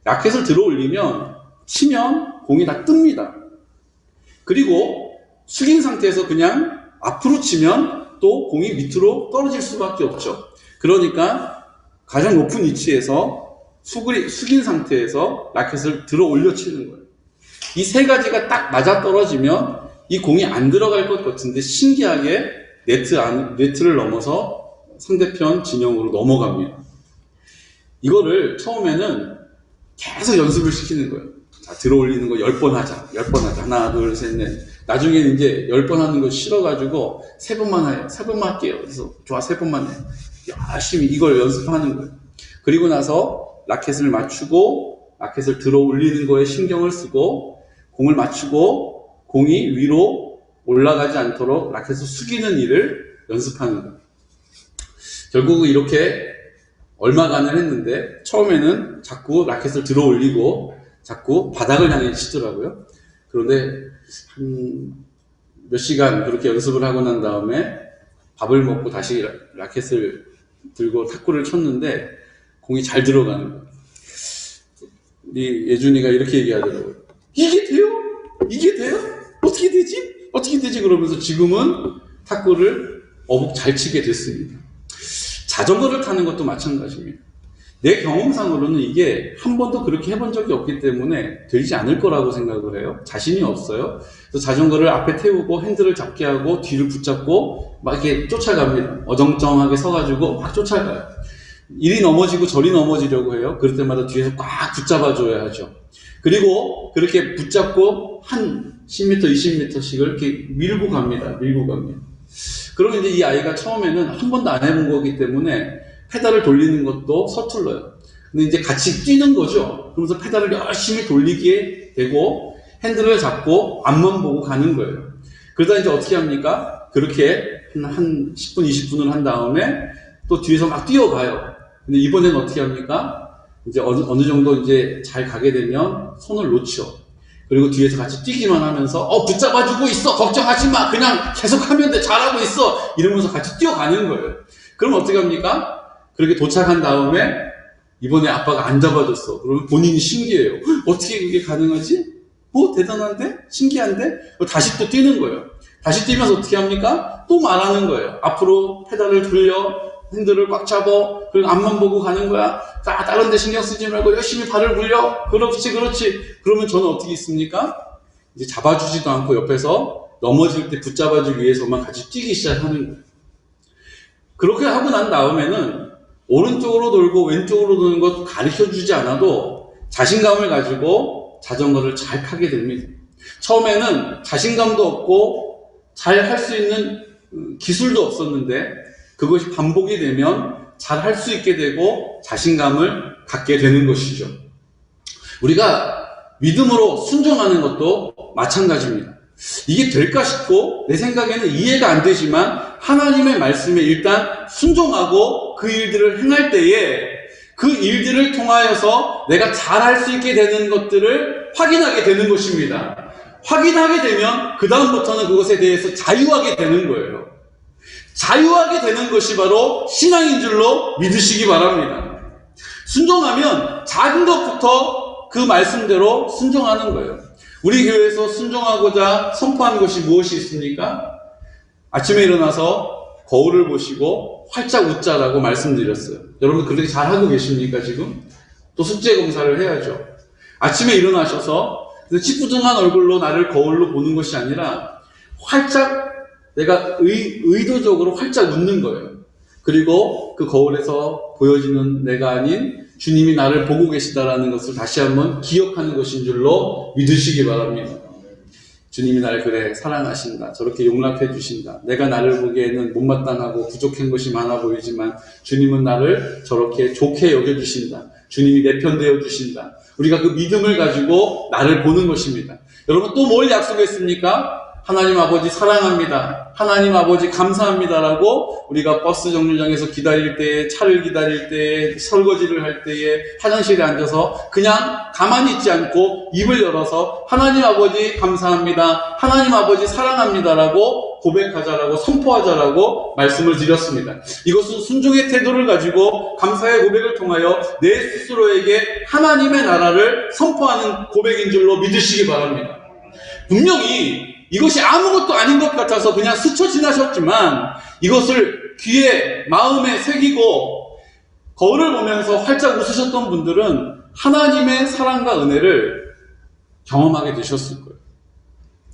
라켓을 들어 올리면 치면 공이 다 뜹니다. 그리고 숙인 상태에서 그냥 앞으로 치면 또 공이 밑으로 떨어질 수밖에 없죠. 그러니까 가장 높은 위치에서 숙인 상태에서 라켓을 들어 올려 치는 거예요. 이 세 가지가 딱 맞아 떨어지면 이 공이 안 들어갈 것 같은데 신기하게 네트를 넘어서 상대편 진영으로 넘어갑니다. 이거를 처음에는 계속 연습을 시키는 거예요. 자, 들어 올리는 거 10번 하자. 10번 하자. 하나, 둘, 셋, 넷. 나중에는 이제 10번 하는 거 싫어가지고 3번만 해요. 3번만 할게요. 그래서 좋아, 3번만 해. 열심히 이걸 연습하는 거예요. 그리고 나서 라켓을 맞추고 라켓을 들어 올리는 거에 신경을 쓰고 공을 맞추고 공이 위로 올라가지 않도록 라켓을 숙이는 일을 연습하는 거예요. 결국은 이렇게 얼마간을 했는데 처음에는 자꾸 라켓을 들어 올리고 자꾸 바닥을 향해 치더라고요. 그런데 한 몇 시간 그렇게 연습을 하고 난 다음에 밥을 먹고 다시 라켓을 들고 탁구를 쳤는데 공이 잘 들어가는 거예요. 우리 예준이가 이렇게 얘기하더라고요. 이게 돼요? 이게 돼요? 어떻게 되지? 어떻게 되지? 그러면서 지금은 탁구를 어묵 잘 치게 됐습니다. 자전거를 타는 것도 마찬가지입니다. 내 경험상으로는 이게 한 번도 그렇게 해본 적이 없기 때문에 되지 않을 거라고 생각을 해요. 자신이 없어요. 그래서 자전거를 앞에 태우고 핸들을 잡게 하고 뒤를 붙잡고 막 이렇게 쫓아갑니다. 어정쩡하게 서가지고 막 쫓아가요. 이리 넘어지고 저리 넘어지려고 해요. 그럴 때마다 뒤에서 꽉 붙잡아줘야 하죠. 그리고 그렇게 붙잡고 한 10m, 20m씩을 이렇게 밀고 갑니다. 밀고 갑니다. 그러면 이제 이 아이가 처음에는 한 번도 안 해본 거기 때문에 페달을 돌리는 것도 서툴러요. 근데 이제 같이 뛰는 거죠. 그러면서 페달을 열심히 돌리게 되고 핸들을 잡고 앞만 보고 가는 거예요. 그러다 이제 어떻게 합니까? 그렇게 한 10분, 20분을 한 다음에 또 뒤에서 막 뛰어가요. 근데 이번에는 어떻게 합니까? 이제 어느 정도 이제 잘 가게 되면 손을 놓죠. 그리고 뒤에서 같이 뛰기만 하면서 붙잡아주고 있어, 걱정하지 마, 그냥 계속 하면 돼, 잘하고 있어, 이러면서 같이 뛰어가는 거예요. 그럼 어떻게 합니까? 그렇게 도착한 다음에 이번에 아빠가 안 잡아줬어. 그러면 본인이 신기해요. 어떻게 그게 가능하지? 대단한데? 신기한데? 다시 또 뛰는 거예요. 다시 뛰면서 어떻게 합니까? 또 말하는 거예요. 앞으로 페달을 돌려, 핸들을 꽉 잡아, 그리고 앞만 보고 가는 거야. 다른 데 신경 쓰지 말고 열심히 발을 굴려. 그렇지, 그렇지. 그러면 저는 어떻게 있습니까? 이제 잡아주지도 않고 옆에서 넘어질 때 붙잡아주기 위해서만 같이 뛰기 시작하는 거예요. 그렇게 하고 난 다음에는 오른쪽으로 돌고 왼쪽으로 도는 것 가르쳐주지 않아도 자신감을 가지고 자전거를 잘 타게 됩니다. 처음에는 자신감도 없고 잘 할 수 있는 기술도 없었는데 그것이 반복이 되면 잘 할 수 있게 되고 자신감을 갖게 되는 것이죠. 우리가 믿음으로 순종하는 것도 마찬가지입니다. 이게 될까 싶고 내 생각에는 이해가 안 되지만 하나님의 말씀에 일단 순종하고 그 일들을 행할 때에 그 일들을 통하여서 내가 잘할 수 있게 되는 것들을 확인하게 되는 것입니다. 확인하게 되면 그 다음부터는 그것에 대해서 자유하게 되는 거예요. 자유하게 되는 것이 바로 신앙인 줄로 믿으시기 바랍니다. 순종하면 작은 것부터 그 말씀대로 순종하는 거예요. 우리 교회에서 순종하고자 선포한 것이 무엇이 있습니까? 아침에 일어나서 거울을 보시고 활짝 웃자라고 말씀드렸어요. 여러분 그렇게 잘하고 계십니까 지금? 또 숙제 검사를 해야죠. 아침에 일어나셔서 찌뿌둥한 얼굴로 나를 거울로 보는 것이 아니라 활짝 내가 의도적으로 활짝 웃는 거예요. 그리고 그 거울에서 보여지는 내가 아닌 주님이 나를 보고 계시다라는 것을 다시 한번 기억하는 것인 줄로 믿으시기 바랍니다. 주님이 나를 그래 사랑하신다. 저렇게 용납해 주신다. 내가 나를 보기에는 못마땅하고 부족한 것이 많아 보이지만 주님은 나를 저렇게 좋게 여겨주신다. 주님이 내 편 되어 주신다. 우리가 그 믿음을 가지고 나를 보는 것입니다. 여러분 또 뭘 약속했습니까? 하나님 아버지 사랑합니다. 하나님 아버지 감사합니다라고 우리가 버스 정류장에서 기다릴 때에, 차를 기다릴 때에, 설거지를 할 때에, 화장실에 앉아서 그냥 가만히 있지 않고 입을 열어서 하나님 아버지 감사합니다. 하나님 아버지 사랑합니다라고 고백하자라고 선포하자라고 말씀을 드렸습니다. 이것은 순종의 태도를 가지고 감사의 고백을 통하여 내 스스로에게 하나님의 나라를 선포하는 고백인 줄로 믿으시기 바랍니다. 분명히 이것이 아무것도 아닌 것 같아서 그냥 스쳐 지나셨지만 이것을 귀에 마음에 새기고 거울을 보면서 활짝 웃으셨던 분들은 하나님의 사랑과 은혜를 경험하게 되셨을 거예요.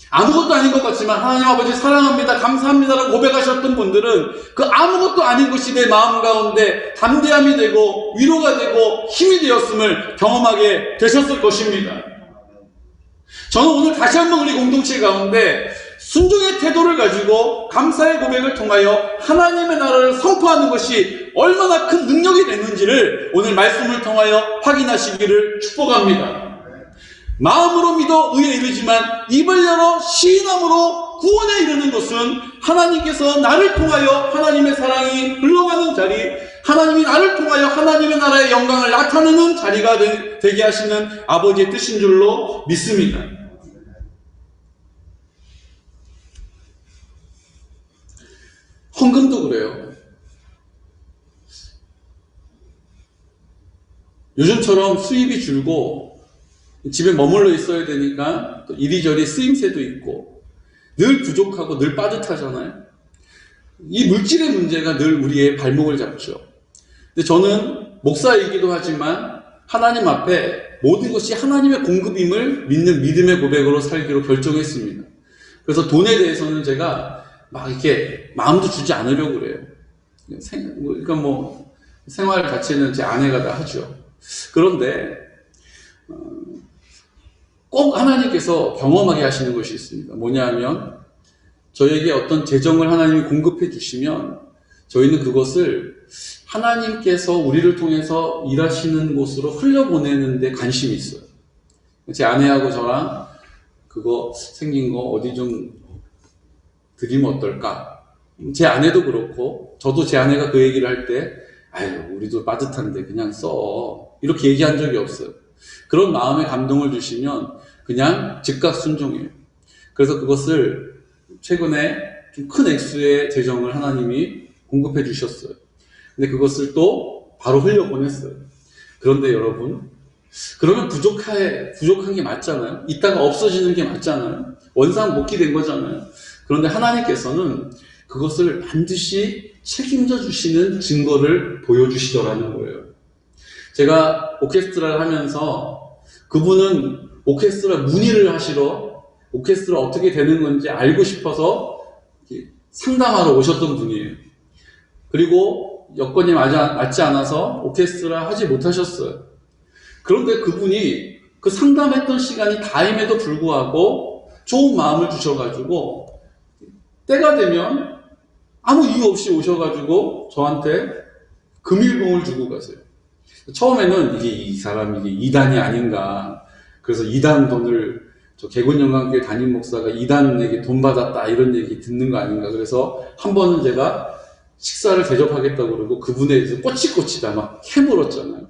아무것도 아닌 것 같지만 하나님 아버지 사랑합니다 감사합니다라고 고백하셨던 분들은 그 아무것도 아닌 것이 내 마음 가운데 담대함이 되고 위로가 되고 힘이 되었음을 경험하게 되셨을 것입니다. 저는 오늘 다시 한번 우리 공동체 가운데 순종의 태도를 가지고 감사의 고백을 통하여 하나님의 나라를 선포하는 것이 얼마나 큰 능력이 되는지를 오늘 말씀을 통하여 확인하시기를 축복합니다. 마음으로 믿어 의에 이르지만 입을 열어 시인함으로 구원에 이르는 것은 하나님께서 나를 통하여 하나님의 사랑이 흘러가는 자리, 하나님이 나를 통하여 하나님의 나라의 영광을 나타내는 자리가 되게 하시는 아버지의 뜻인 줄로 믿습니다. 헌금도 그래요. 요즘처럼 수입이 줄고 집에 머물러 있어야 되니까 또 이리저리 쓰임새도 있고 늘 부족하고 늘 빠듯하잖아요. 이 물질의 문제가 늘 우리의 발목을 잡죠. 근데 저는 목사이기도 하지만 하나님 앞에 모든 것이 하나님의 공급임을 믿는 믿음의 고백으로 살기로 결정했습니다. 그래서 돈에 대해서는 제가 막 이렇게 마음도 주지 않으려고 그래요. 그러니까 뭐 생활 자체는 제 아내가 다 하죠. 그런데 꼭 하나님께서 경험하게 하시는 것이 있습니다. 뭐냐 하면 저에게 어떤 재정을 하나님이 공급해 주시면 저희는 그것을 하나님께서 우리를 통해서 일하시는 곳으로 흘려보내는 데 관심이 있어요. 제 아내하고 저랑 그거 생긴 거 어디 좀 드리면 어떨까? 제 아내도 그렇고 저도 제 아내가 그 얘기를 할 때 아유 우리도 빠듯한데 그냥 써 이렇게 얘기한 적이 없어요. 그런 마음에 감동을 주시면 그냥 즉각 순종해요. 그래서 그것을 최근에 좀 큰 액수의 재정을 하나님이 공급해 주셨어요. 근데 그것을 또 바로 흘려보냈어요. 그런데 여러분, 그러면 부족한 게 맞잖아요. 이따가 없어지는 게 맞잖아요. 원상복귀된 거잖아요. 그런데 하나님께서는 그것을 반드시 책임져 주시는 증거를 보여주시더라는 거예요. 제가 오케스트라를 하면서 그분은 오케스트라 문의를 하시러 오케스트라 어떻게 되는 건지 알고 싶어서 상담하러 오셨던 분이에요. 그리고 여건이 맞지 않아서 오케스트라 하지 못하셨어요. 그런데 그분이 그 상담했던 시간이 다임에도 불구하고 좋은 마음을 주셔가지고 때가 되면 아무 이유 없이 오셔가지고 저한테 금일봉을 주고 가세요. 처음에는 이 사람 이단이 아닌가. 그래서 이단 돈을 저 개군영광교회 담임 목사가 이단에게 돈 받았다 이런 얘기 듣는 거 아닌가. 그래서 한 번은 제가 식사를 대접하겠다고 그러고 그분에 대해서 꼬치꼬치 막 캐물었잖아요.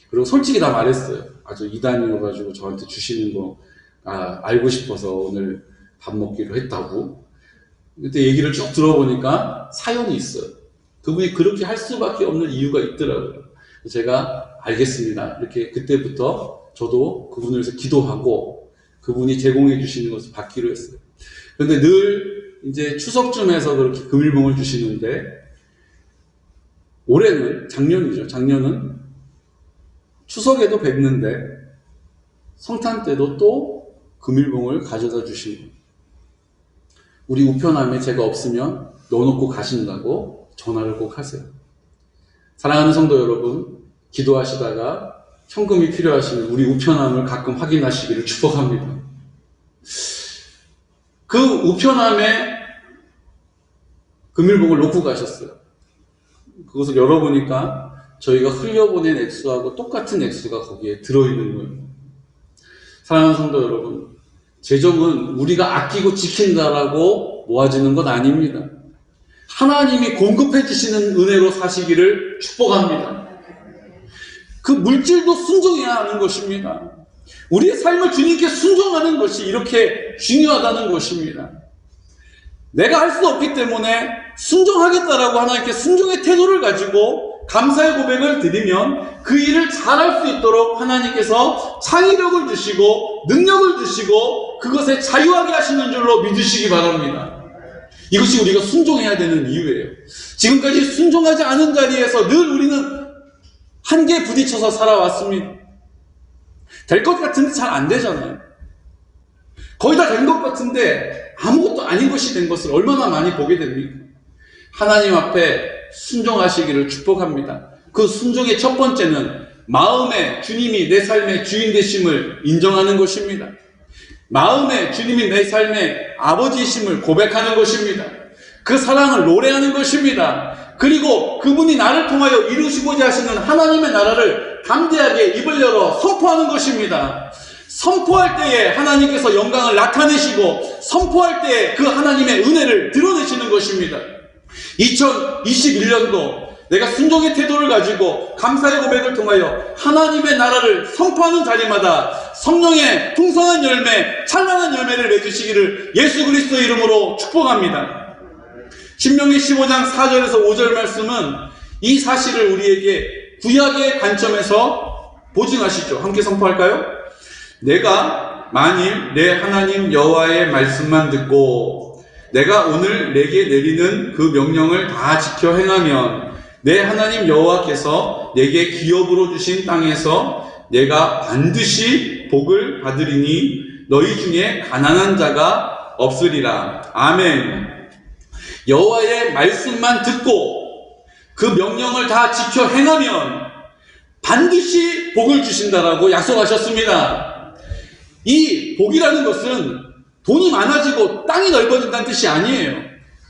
그리고 솔직히 다 말했어요. 아주 이단이어가지고 저한테 주시는 거 알고 싶어서 오늘 밥 먹기로 했다고. 그때 얘기를 쭉 들어보니까 사연이 있어요. 그분이 그렇게 할 수밖에 없는 이유가 있더라고요. 제가 알겠습니다. 이렇게 그때부터 저도 그분을 위해서 기도하고 그분이 제공해 주시는 것을 받기로 했어요. 그런데 늘 이제 추석쯤에서 그렇게 금일봉을 주시는데 올해는 작년이죠. 작년은 추석에도 뵙는데 성탄 때도 또 금일봉을 가져다 주신 거예요. 우리 우편함에 제가 없으면 넣어놓고 가신다고 전화를 꼭 하세요. 사랑하는 성도 여러분, 기도하시다가 현금이 필요하시면 우리 우편함을 가끔 확인하시기를 축복합니다. 그 우편함에 금일봉을 놓고 가셨어요. 그것을 열어보니까 저희가 흘려보낸 액수하고 똑같은 액수가 거기에 들어있는 거예요. 사랑하는 성도 여러분, 재정은 우리가 아끼고 지킨다라고 모아지는 것 아닙니다. 하나님이 공급해 주시는 은혜로 사시기를 축복합니다. 그 물질도 순종해야 하는 것입니다. 우리의 삶을 주님께 순종하는 것이 이렇게 중요하다는 것입니다. 내가 할 수 없기 때문에 순종하겠다라고 하나님께 순종의 태도를 가지고 감사의 고백을 드리면 그 일을 잘할 수 있도록 하나님께서 창의력을 주시고 능력을 주시고 그것에 자유하게 하시는 줄로 믿으시기 바랍니다. 이것이 우리가 순종해야 되는 이유예요. 지금까지 순종하지 않은 자리에서 늘 우리는 한계에 부딪혀서 살아왔습니다. 될 것 같은데 잘 안 되잖아요. 거의 다 된 것 같은데 아무것도 아닌 것이 된 것을 얼마나 많이 보게 됩니까? 하나님 앞에 순종하시기를 축복합니다. 그 순종의 첫 번째는 마음에 주님이 내 삶의 주인 되심을 인정하는 것입니다. 마음에 주님이 내 삶의 아버지이심을 고백하는 것입니다. 그 사랑을 노래하는 것입니다. 그리고 그분이 나를 통하여 이루시고자 하시는 하나님의 나라를 담대하게 입을 열어 선포하는 것입니다. 선포할 때에 하나님께서 영광을 나타내시고 선포할 때에 그 하나님의 은혜를 드러내시는 것입니다. 2021년도 내가 순종의 태도를 가지고 감사의 고백을 통하여 하나님의 나라를 선포하는 자리마다 성령의 풍성한 열매, 찬란한 열매를 맺으시기를 예수 그리스도의 이름으로 축복합니다. 신명기 15장 4절에서 5절 말씀은 이 사실을 우리에게 구약의 관점에서 보증하시죠. 함께 선포할까요? 내가 만일 내 하나님 여호와의 말씀만 듣고 내가 오늘 내게 내리는 그 명령을 다 지켜 행하면 내 하나님 여호와께서 내게 기업으로 주신 땅에서 내가 반드시 복을 받으리니 너희 중에 가난한 자가 없으리라. 아멘. 여호와의 말씀만 듣고 그 명령을 다 지켜 행하면 반드시 복을 주신다라고 약속하셨습니다. 이 복이라는 것은 돈이 많아지고 땅이 넓어진다는 뜻이 아니에요.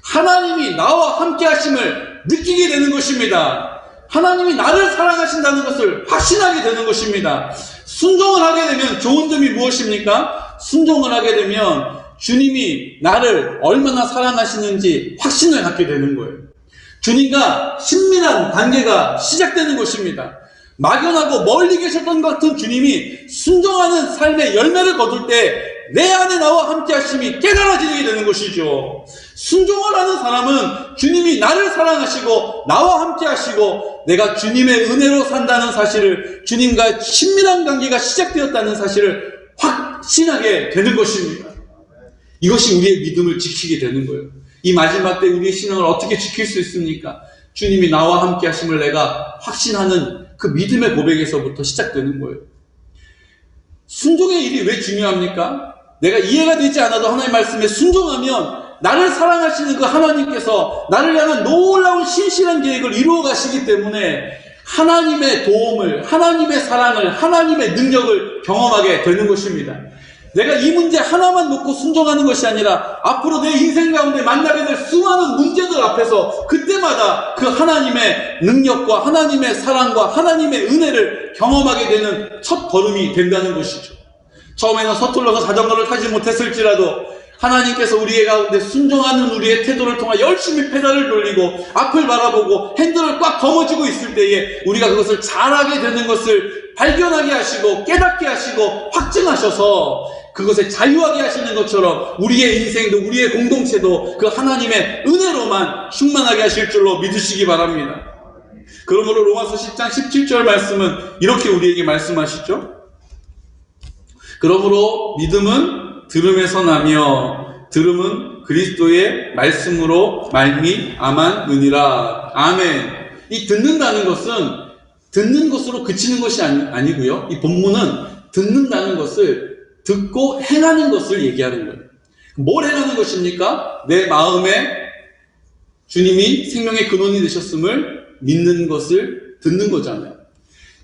하나님이 나와 함께 하심을 느끼게 되는 것입니다. 하나님이 나를 사랑하신다는 것을 확신하게 되는 것입니다. 순종을 하게 되면 좋은 점이 무엇입니까? 순종을 하게 되면 주님이 나를 얼마나 사랑하시는지 확신을 갖게 되는 거예요. 주님과 친밀한 관계가 시작되는 것입니다. 막연하고 멀리 계셨던 것 같은 주님이 순종하는 삶의 열매를 거둘 때 내 안에 나와 함께 하심이 깨달아지게 되는 것이죠. 순종을 하는 사람은 주님이 나를 사랑하시고 나와 함께 하시고 내가 주님의 은혜로 산다는 사실을, 주님과 친밀한 관계가 시작되었다는 사실을 확신하게 되는 것입니다. 이것이 우리의 믿음을 지키게 되는 거예요. 이 마지막 때 우리의 신앙을 어떻게 지킬 수 있습니까? 주님이 나와 함께 하심을 내가 확신하는 그 믿음의 고백에서부터 시작되는 거예요. 순종의 일이 왜 중요합니까? 내가 이해가 되지 않아도 하나님의 말씀에 순종하면 나를 사랑하시는 그 하나님께서 나를 향한 놀라운 신실한 계획을 이루어 가시기 때문에 하나님의 도움을, 하나님의 사랑을, 하나님의 능력을 경험하게 되는 것입니다. 내가 이 문제 하나만 놓고 순종하는 것이 아니라 앞으로 내 인생 가운데 만나게 될 수많은 문제들 앞에서 그때마다 그 하나님의 능력과 하나님의 사랑과 하나님의 은혜를 경험하게 되는 첫 걸음이 된다는 것이죠. 처음에는 서툴러서 자전거를 타지 못했을지라도 하나님께서 우리의 가운데 순종하는 우리의 태도를 통해 열심히 페달을 돌리고 앞을 바라보고 핸들을 꽉 거머쥐고 있을 때에 우리가 그것을 잘하게 되는 것을 발견하게 하시고 깨닫게 하시고 확증하셔서 그것에 자유하게 하시는 것처럼 우리의 인생도 우리의 공동체도 그 하나님의 은혜로만 충만하게 하실 줄로 믿으시기 바랍니다. 그러므로 로마서 10장 17절 말씀은 이렇게 우리에게 말씀하시죠. 그러므로 믿음은 들음에서 나며 들음은 그리스도의 말씀으로 말미암았느니라. 아멘. 이 듣는다는 것은 듣는 것으로 그치는 것이 아니고요. 이 본문은 듣는다는 것을 듣고 행하는 것을 얘기하는 거예요. 뭘 행하는 것입니까? 내 마음에 주님이 생명의 근원이 되셨음을 믿는 것을 듣는 거잖아요.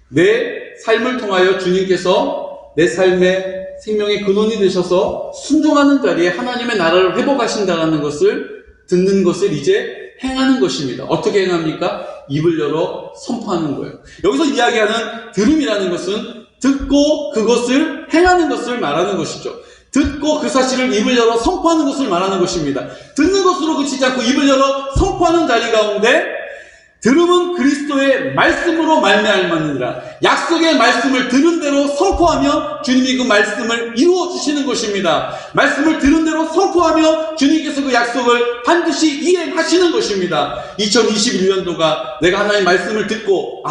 내 삶을 통하여 주님께서 내 삶의 생명의 근원이 되셔서 순종하는 자리에 하나님의 나라를 회복하신다는 것을 듣는 것을 이제 행하는 것입니다. 어떻게 행합니까? 입을 열어 선포하는 거예요. 여기서 이야기하는 들음이라는 것은 듣고 그것을 행하는 것을 말하는 것이죠. 듣고 그 사실을 입을 열어 선포하는 것을 말하는 것입니다. 듣는 것으로 그치지 않고 입을 열어 선포하는 자리 가운데 들음은 그리스도의 말씀으로 말미암느니라. 약속의 말씀을 들은 대로 선포하며 주님이 그 말씀을 이루어 주시는 것입니다. 말씀을 들은 대로 선포하며 주님께서 그 약속을 반드시 이행하시는 것입니다. 2021년도가 내가 하나님의 말씀을 듣고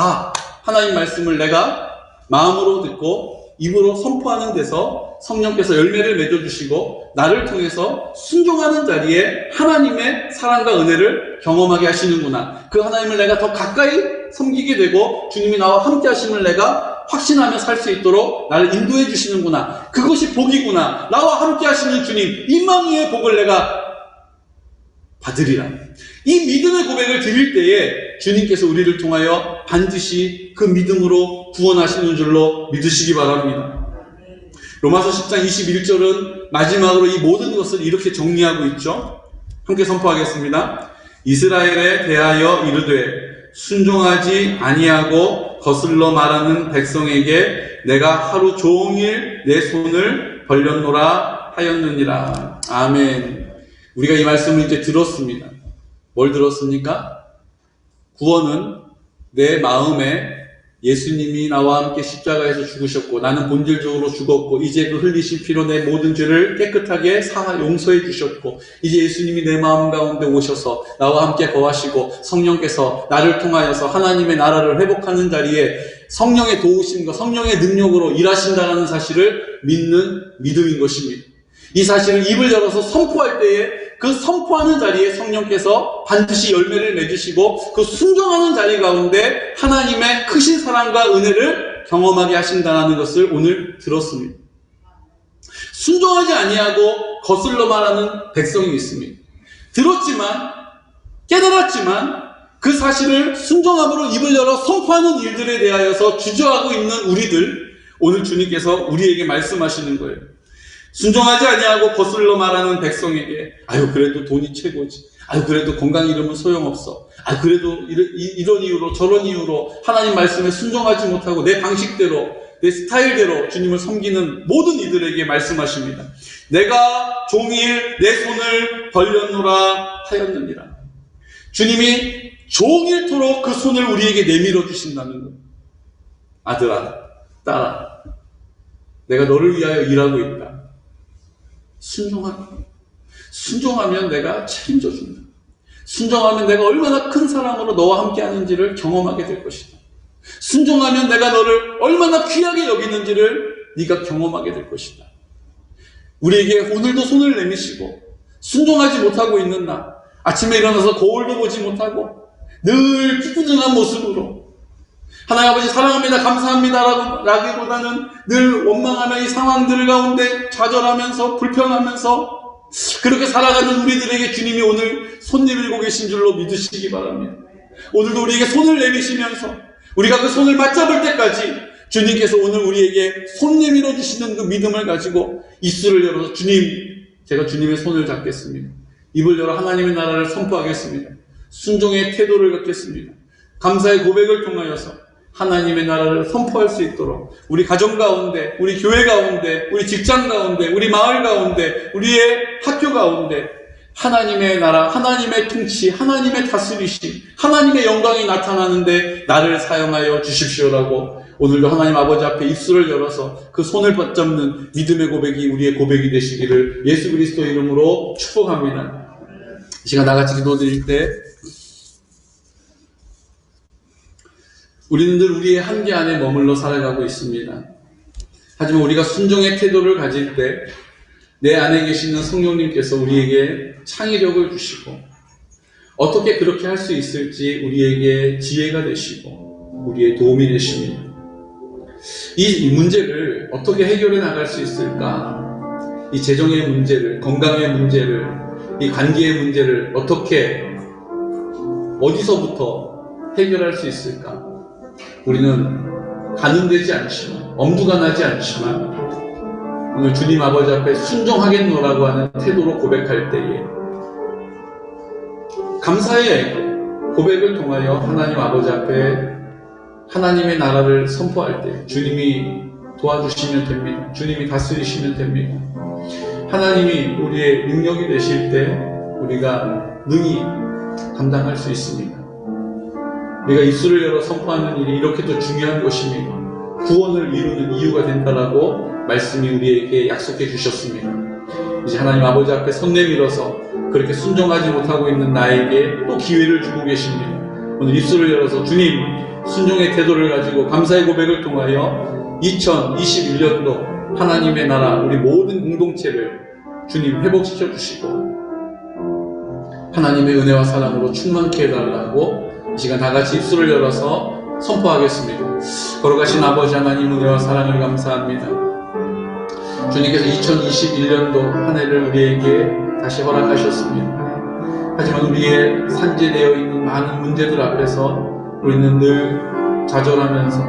하나님 말씀을 내가 마음으로 듣고 입으로 선포하는 데서 성령께서 열매를 맺어주시고 나를 통해서 순종하는 자리에 하나님의 사랑과 은혜를 경험하게 하시는구나. 그 하나님을 내가 더 가까이 섬기게 되고 주님이 나와 함께 하심을 내가 확신하며 살 수 있도록 나를 인도해 주시는구나. 그것이 복이구나. 나와 함께 하시는 주님, 임마누엘의 복을 내가 받으리라. 이 믿음의 고백을 드릴 때에 주님께서 우리를 통하여 반드시 그 믿음으로 구원하시는 줄로 믿으시기 바랍니다. 로마서 10장 21절은 마지막으로 이 모든 것을 이렇게 정리하고 있죠. 함께 선포하겠습니다. 이스라엘에 대하여 이르되 순종하지 아니하고 거슬러 말하는 백성에게 내가 하루 종일 내 손을 벌렸노라 하였느니라. 아멘. 우리가 이 말씀을 이제 들었습니다. 뭘 들었습니까? 구원은 내 마음에 예수님이 나와 함께 십자가에서 죽으셨고 나는 본질적으로 죽었고 이제 그 흘리신 피로 내 모든 죄를 깨끗하게 용서해 주셨고 이제 예수님이 내 마음 가운데 오셔서 나와 함께 거하시고 성령께서 나를 통하여서 하나님의 나라를 회복하는 자리에 성령의 도우심과 성령의 능력으로 일하신다는 사실을 믿는 믿음인 것입니다. 이 사실을 입을 열어서 선포할 때에 그 선포하는 자리에 성령께서 반드시 열매를 맺으시고 그 순종하는 자리 가운데 하나님의 크신 사랑과 은혜를 경험하게 하신다는 것을 오늘 들었습니다. 순종하지 아니하고 거슬러 말하는 백성이 있습니다. 들었지만 깨달았지만 그 사실을 순종함으로 입을 열어 선포하는 일들에 대하여서 주저하고 있는 우리들, 오늘 주님께서 우리에게 말씀하시는 거예요. 순종하지 아니하고 거슬러 말하는 백성에게 아유 그래도 돈이 최고지, 아유 그래도 건강 잃으면 소용없어, 아유 그래도 이런 이유로 저런 이유로 하나님 말씀에 순종하지 못하고 내 방식대로 내 스타일대로 주님을 섬기는 모든 이들에게 말씀하십니다. 내가 종일 내 손을 벌렸노라 하였느니라. 주님이 종일토록 그 손을 우리에게 내밀어 주신다는 거예요. 아들아, 딸아, 내가 너를 위하여 일하고 있다. 순종하면 내가 책임져 준다. 순종하면 내가 얼마나 큰 사랑으로 너와 함께 하는지를 경험하게 될 것이다. 순종하면 내가 너를 얼마나 귀하게 여기는지를 네가 경험하게 될 것이다. 우리에게 오늘도 손을 내미시고 순종하지 못하고 있는 나, 아침에 일어나서 거울도 보지 못하고 늘 푸푸등한 모습으로 하나님 아버지 사랑합니다 감사합니다 라기보다는 늘 원망하며 이 상황들 가운데 좌절하면서 불평하면서 그렇게 살아가는 우리들에게 주님이 오늘 손 내밀고 계신 줄로 믿으시기 바랍니다. 오늘도 우리에게 손을 내미시면서 우리가 그 손을 맞잡을 때까지 주님께서 오늘 우리에게 손 내밀어 주시는 그 믿음을 가지고 입술을 열어서 주님, 제가 주님의 손을 잡겠습니다. 입을 열어 하나님의 나라를 선포하겠습니다. 순종의 태도를 갖겠습니다. 감사의 고백을 통하여서 하나님의 나라를 선포할 수 있도록 우리 가정 가운데, 우리 교회 가운데, 우리 직장 가운데, 우리 마을 가운데, 우리의 학교 가운데 하나님의 나라, 하나님의 통치, 하나님의 다스리심, 하나님의 영광이 나타나는데 나를 사용하여 주십시오라고 오늘도 하나님 아버지 앞에 입술을 열어서 그 손을 붙잡는 믿음의 고백이 우리의 고백이 되시기를 예수 그리스도 이름으로 축복합니다. 이 시간 나같이 기도드릴 때 우리는 늘 우리의 한계 안에 머물러 살아가고 있습니다. 하지만 우리가 순종의 태도를 가질 때 내 안에 계시는 성령님께서 우리에게 창의력을 주시고 어떻게 그렇게 할 수 있을지 우리에게 지혜가 되시고 우리의 도움이 되십니다. 이 문제를 어떻게 해결해 나갈 수 있을까? 이 재정의 문제를, 건강의 문제를, 이 관계의 문제를 어떻게 어디서부터 해결할 수 있을까? 우리는 가늠되지 않지만, 엄두가 나지 않지만 오늘 주님 아버지 앞에 순종하겠노라고 하는 태도로 고백할 때에 감사의 고백을 통하여 하나님 아버지 앞에 하나님의 나라를 선포할 때 주님이 도와주시면 됩니다. 주님이 다스리시면 됩니다. 하나님이 우리의 능력이 되실 때 우리가 능히 감당할 수 있습니다. 우리가 입술을 열어 선포하는 일이 이렇게도 중요한 것입니다. 구원을 이루는 이유가 된다라고 말씀이 우리에게 약속해 주셨습니다. 이제 하나님 아버지 앞에 손 내밀어서 그렇게 순종하지 못하고 있는 나에게 또 기회를 주고 계십니다. 오늘 입술을 열어서 주님, 순종의 태도를 가지고 감사의 고백을 통하여 2021년도 하나님의 나라, 우리 모든 공동체를 주님 회복시켜 주시고 하나님의 은혜와 사랑으로 충만케 해달라고 이 시간 다 같이 입술을 열어서 선포하겠습니다. 걸어가신 아버지 하나님 은혜와 사랑을 감사합니다. 주님께서 2021년도 한 해를 우리에게 다시 허락하셨습니다. 하지만 우리의 산재되어 있는 많은 문제들 앞에서 우리는 늘 좌절하면서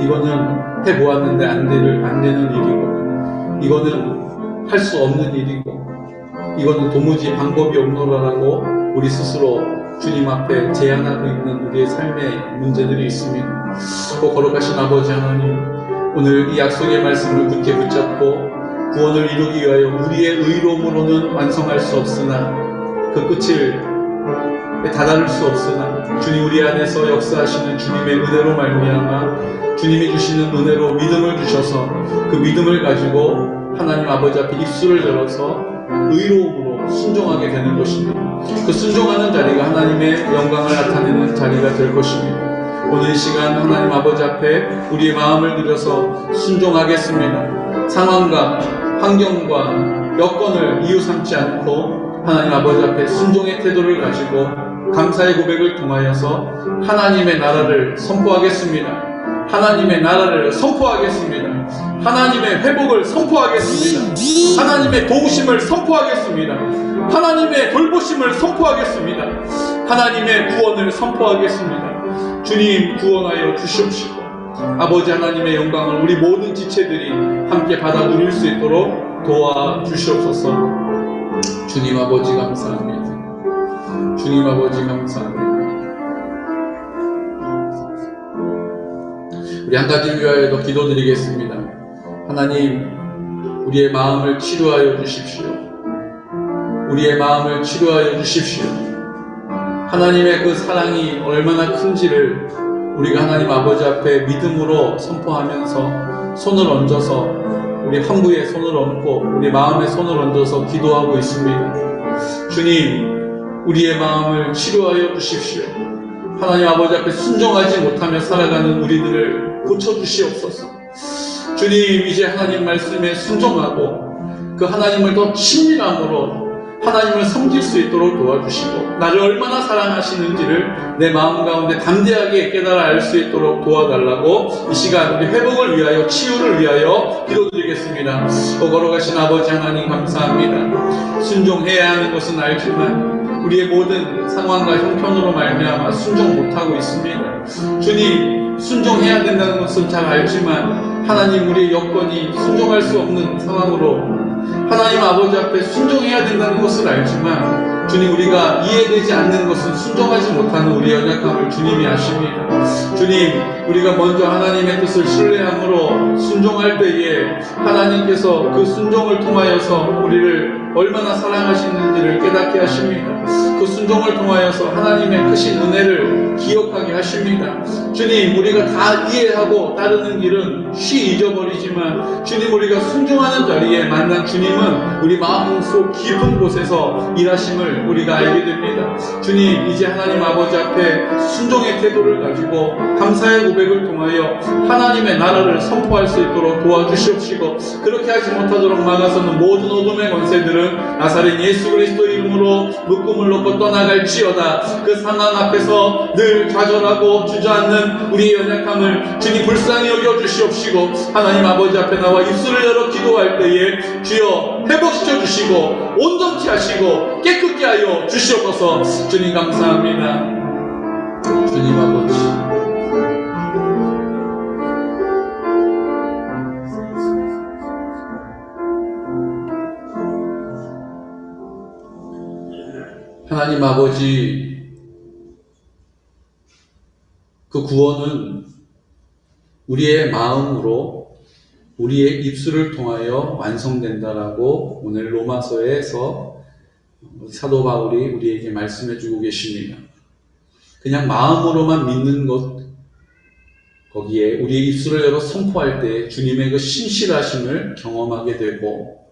이거는 해보았는데 안 되는 일이고 이거는 할 수 없는 일이고 이거는 도무지 방법이 없노라라고 우리 스스로 주님 앞에 제안하고 있는 우리의 삶의 문제들이 있습니다. 꼭 걸어가신 아버지 하나님, 오늘 이 약속의 말씀을 굳게 붙잡고 구원을 이루기 위하여 우리의 의로움으로는 완성할 수 없으나 그 끝을 다다를 수 없으나 주님 우리 안에서 역사하시는 주님의 은혜로 말미암아 주님이 주시는 은혜로 믿음을 주셔서 그 믿음을 가지고 하나님 아버지 앞에 입술을 열어서 의로움으로 순종하게 되는 것입니다. 그 순종하는 자리가 하나님의 영광을 나타내는 자리가 될 것입니다. 오늘 이 시간 하나님 아버지 앞에 우리의 마음을 들여서 순종하겠습니다. 상황과 환경과 여건을 이유 삼지 않고 하나님 아버지 앞에 순종의 태도를 가지고 감사의 고백을 통하여서 하나님의 나라를 선포하겠습니다. 하나님의 나라를 선포하겠습니다. 하나님의 회복을 선포하겠습니다. 하나님의 도우심을 선포하겠습니다. 하나님의 돌보심을 선포하겠습니다. 하나님의 구원을 선포하겠습니다. 주님 구원하여 주시옵시고 아버지 하나님의 영광을 우리 모든 지체들이 함께 받아 누릴 수 있도록 도와주시옵소서. 주님 아버지 감사합니다. 주님 아버지 감사합니다. 우리 한 가지를 위하여 더 기도드리겠습니다. 하나님, 우리의 마음을 치료하여 주십시오. 우리의 마음을 치료하여 주십시오. 하나님의 그 사랑이 얼마나 큰지를 우리가 하나님 아버지 앞에 믿음으로 선포하면서 손을 얹어서 우리 환부에 손을 얹고 우리 마음에 손을 얹어서 기도하고 있습니다. 주님, 우리의 마음을 치료하여 주십시오. 하나님 아버지 앞에 순종하지 못하며 살아가는 우리들을 고쳐주시옵소서. 주님, 이제 하나님 말씀에 순종하고 그 하나님을 더 친밀함으로 하나님을 섬길 수 있도록 도와주시고 나를 얼마나 사랑하시는지를 내 마음 가운데 담대하게 깨달아 알 수 있도록 도와달라고 이 시간 우리 회복을 위하여 치유를 위하여 기도드리겠습니다. 걸어가신 아버지 하나님 감사합니다. 순종해야 하는 것은 알지만 우리의 모든 상황과 형편으로 말미암아 순종 못하고 있습니다. 주님, 순종해야 된다는 것은 잘 알지만 하나님 우리의 여건이 순종할 수 없는 상황으로 하나님 아버지 앞에 순종해야 된다는 것을 알지만 주님 우리가 이해되지 않는 것은 순종하지 못하는 우리의 연약함을 주님이 아십니다. 주님, 우리가 먼저 하나님의 뜻을 신뢰함으로 순종할 때에 하나님께서 그 순종을 통하여서 우리를 얼마나 사랑하시는지를 깨닫게 하십니다. 그 순종을 통하여서 하나님의 크신 은혜를 기억하게 하십니다. 주님, 우리가 다 이해하고 따르는 길은 쉬 잊어버리지만 주님, 우리가 순종하는 자리에 만난 주님은 우리 마음속 깊은 곳에서 일하심을 우리가 알게 됩니다. 주님, 이제 하나님 아버지 앞에 순종의 태도를 가지고 감사의 고백을 통하여 하나님의 나라를 선포할 수 있도록 도와주시옵시고 그렇게 하지 못하도록 막아서는 모든 어둠의 권세들은 나사렛 예수 그리스도 이름으로 묶음을 놓고 떠나갈지어다. 그 상황 앞에서 늘 좌절하고 주저앉는 우리의 연약함을 주님 불쌍히 여겨주시옵시고 하나님 아버지 앞에 나와 입술을 열어 기도할 때에 주여 회복시켜 주시고 온전케 하시고 깨끗게 하여 주시옵소서. 주님 감사합니다. 주님 아버지, 하나님 아버지, 그 구원은 우리의 마음으로 우리의 입술을 통하여 완성된다라고 오늘 로마서에서 사도 바울이 우리에게 말씀해 주고 계십니다. 그냥 마음으로만 믿는 것, 거기에 우리의 입술을 열어 선포할 때 주님의 그 신실하심을 경험하게 되고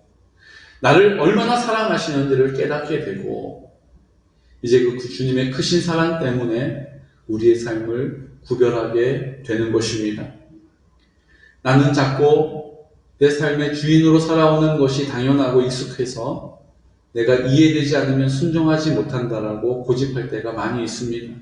나를 얼마나 사랑하시는지를 깨닫게 되고 이제 그 주님의 크신 사랑 때문에 우리의 삶을 구별하게 되는 것입니다. 나는 자꾸 내 삶의 주인으로 살아오는 것이 당연하고 익숙해서 내가 이해되지 않으면 순종하지 못한다라고 고집할 때가 많이 있습니다.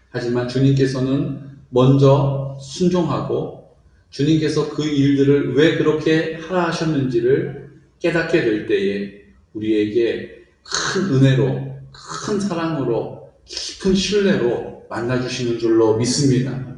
하지만 주님께서는 먼저 순종하고 주님께서 그 일들을 왜 그렇게 하라 하셨는지를 깨닫게 될 때에 우리에게 큰 은혜로, 큰 사랑으로, 깊은 신뢰로 만나주시는 줄로 믿습니다.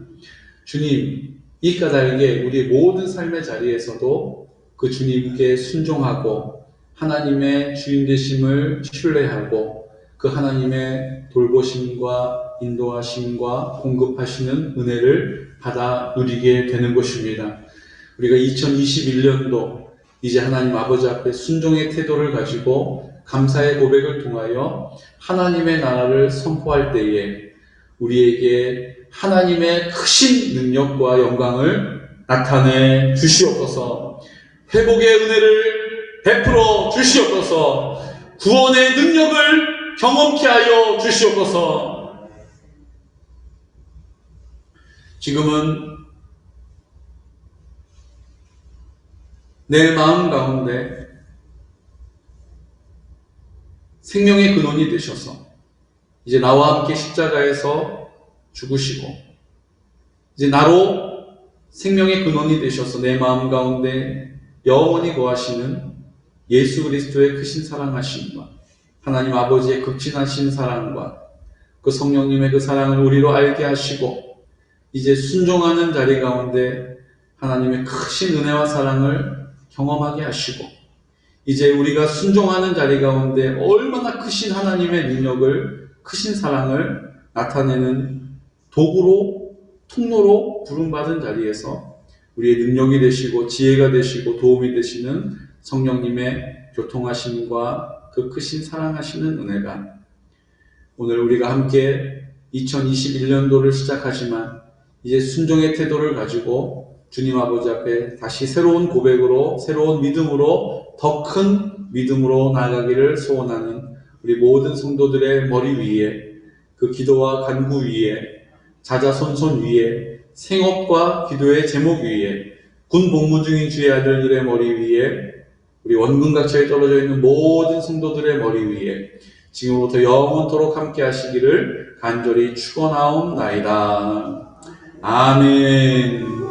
주님, 이 까닭에 우리 모든 삶의 자리에서도 그 주님께 순종하고 하나님의 주인 되심을 신뢰하고 그 하나님의 돌보심과 인도하심과 공급하시는 은혜를 받아 누리게 되는 것입니다. 우리가 2021년도 이제 하나님 아버지 앞에 순종의 태도를 가지고 감사의 고백을 통하여 하나님의 나라를 선포할 때에 우리에게 하나님의 크신 능력과 영광을 나타내 주시옵소서. 회복의 은혜를 베풀어 주시옵소서. 구원의 능력을 경험케 하여 주시옵소서. 지금은 내 마음 가운데 생명의 근원이 되셔서 이제 나와 함께 십자가에서 죽으시고 이제 나로 생명의 근원이 되셔서 내 마음 가운데 영원히 거하시는 예수 그리스도의 크신 사랑하심과 하나님 아버지의 극진하신 사랑과 그 성령님의 그 사랑을 우리로 알게 하시고 이제 순종하는 자리 가운데 하나님의 크신 은혜와 사랑을 경험하게 하시고 이제 우리가 순종하는 자리 가운데 얼마나 크신 하나님의 능력을 크신 사랑을 나타내는 도구로 통로로 부름받은 자리에서 우리의 능력이 되시고 지혜가 되시고 도움이 되시는 성령님의 교통하심과 그 크신 사랑하시는 은혜가 오늘 우리가 함께 2021년도를 시작하지만 이제 순종의 태도를 가지고 주님 아버지 앞에 다시 새로운 고백으로 새로운 믿음으로 더 큰 믿음으로 나아가기를 소원하는 우리 모든 성도들의 머리 위에 그 기도와 간구 위에 자자손손 위에 생업과 기도의 제목 위에 군 복무 중인 주의 아들 일의 머리 위에 우리 원근각처에 떨어져 있는 모든 성도들의 머리 위에 지금부터 영원토록 함께 하시기를 간절히 축원하옵나이다. 아멘.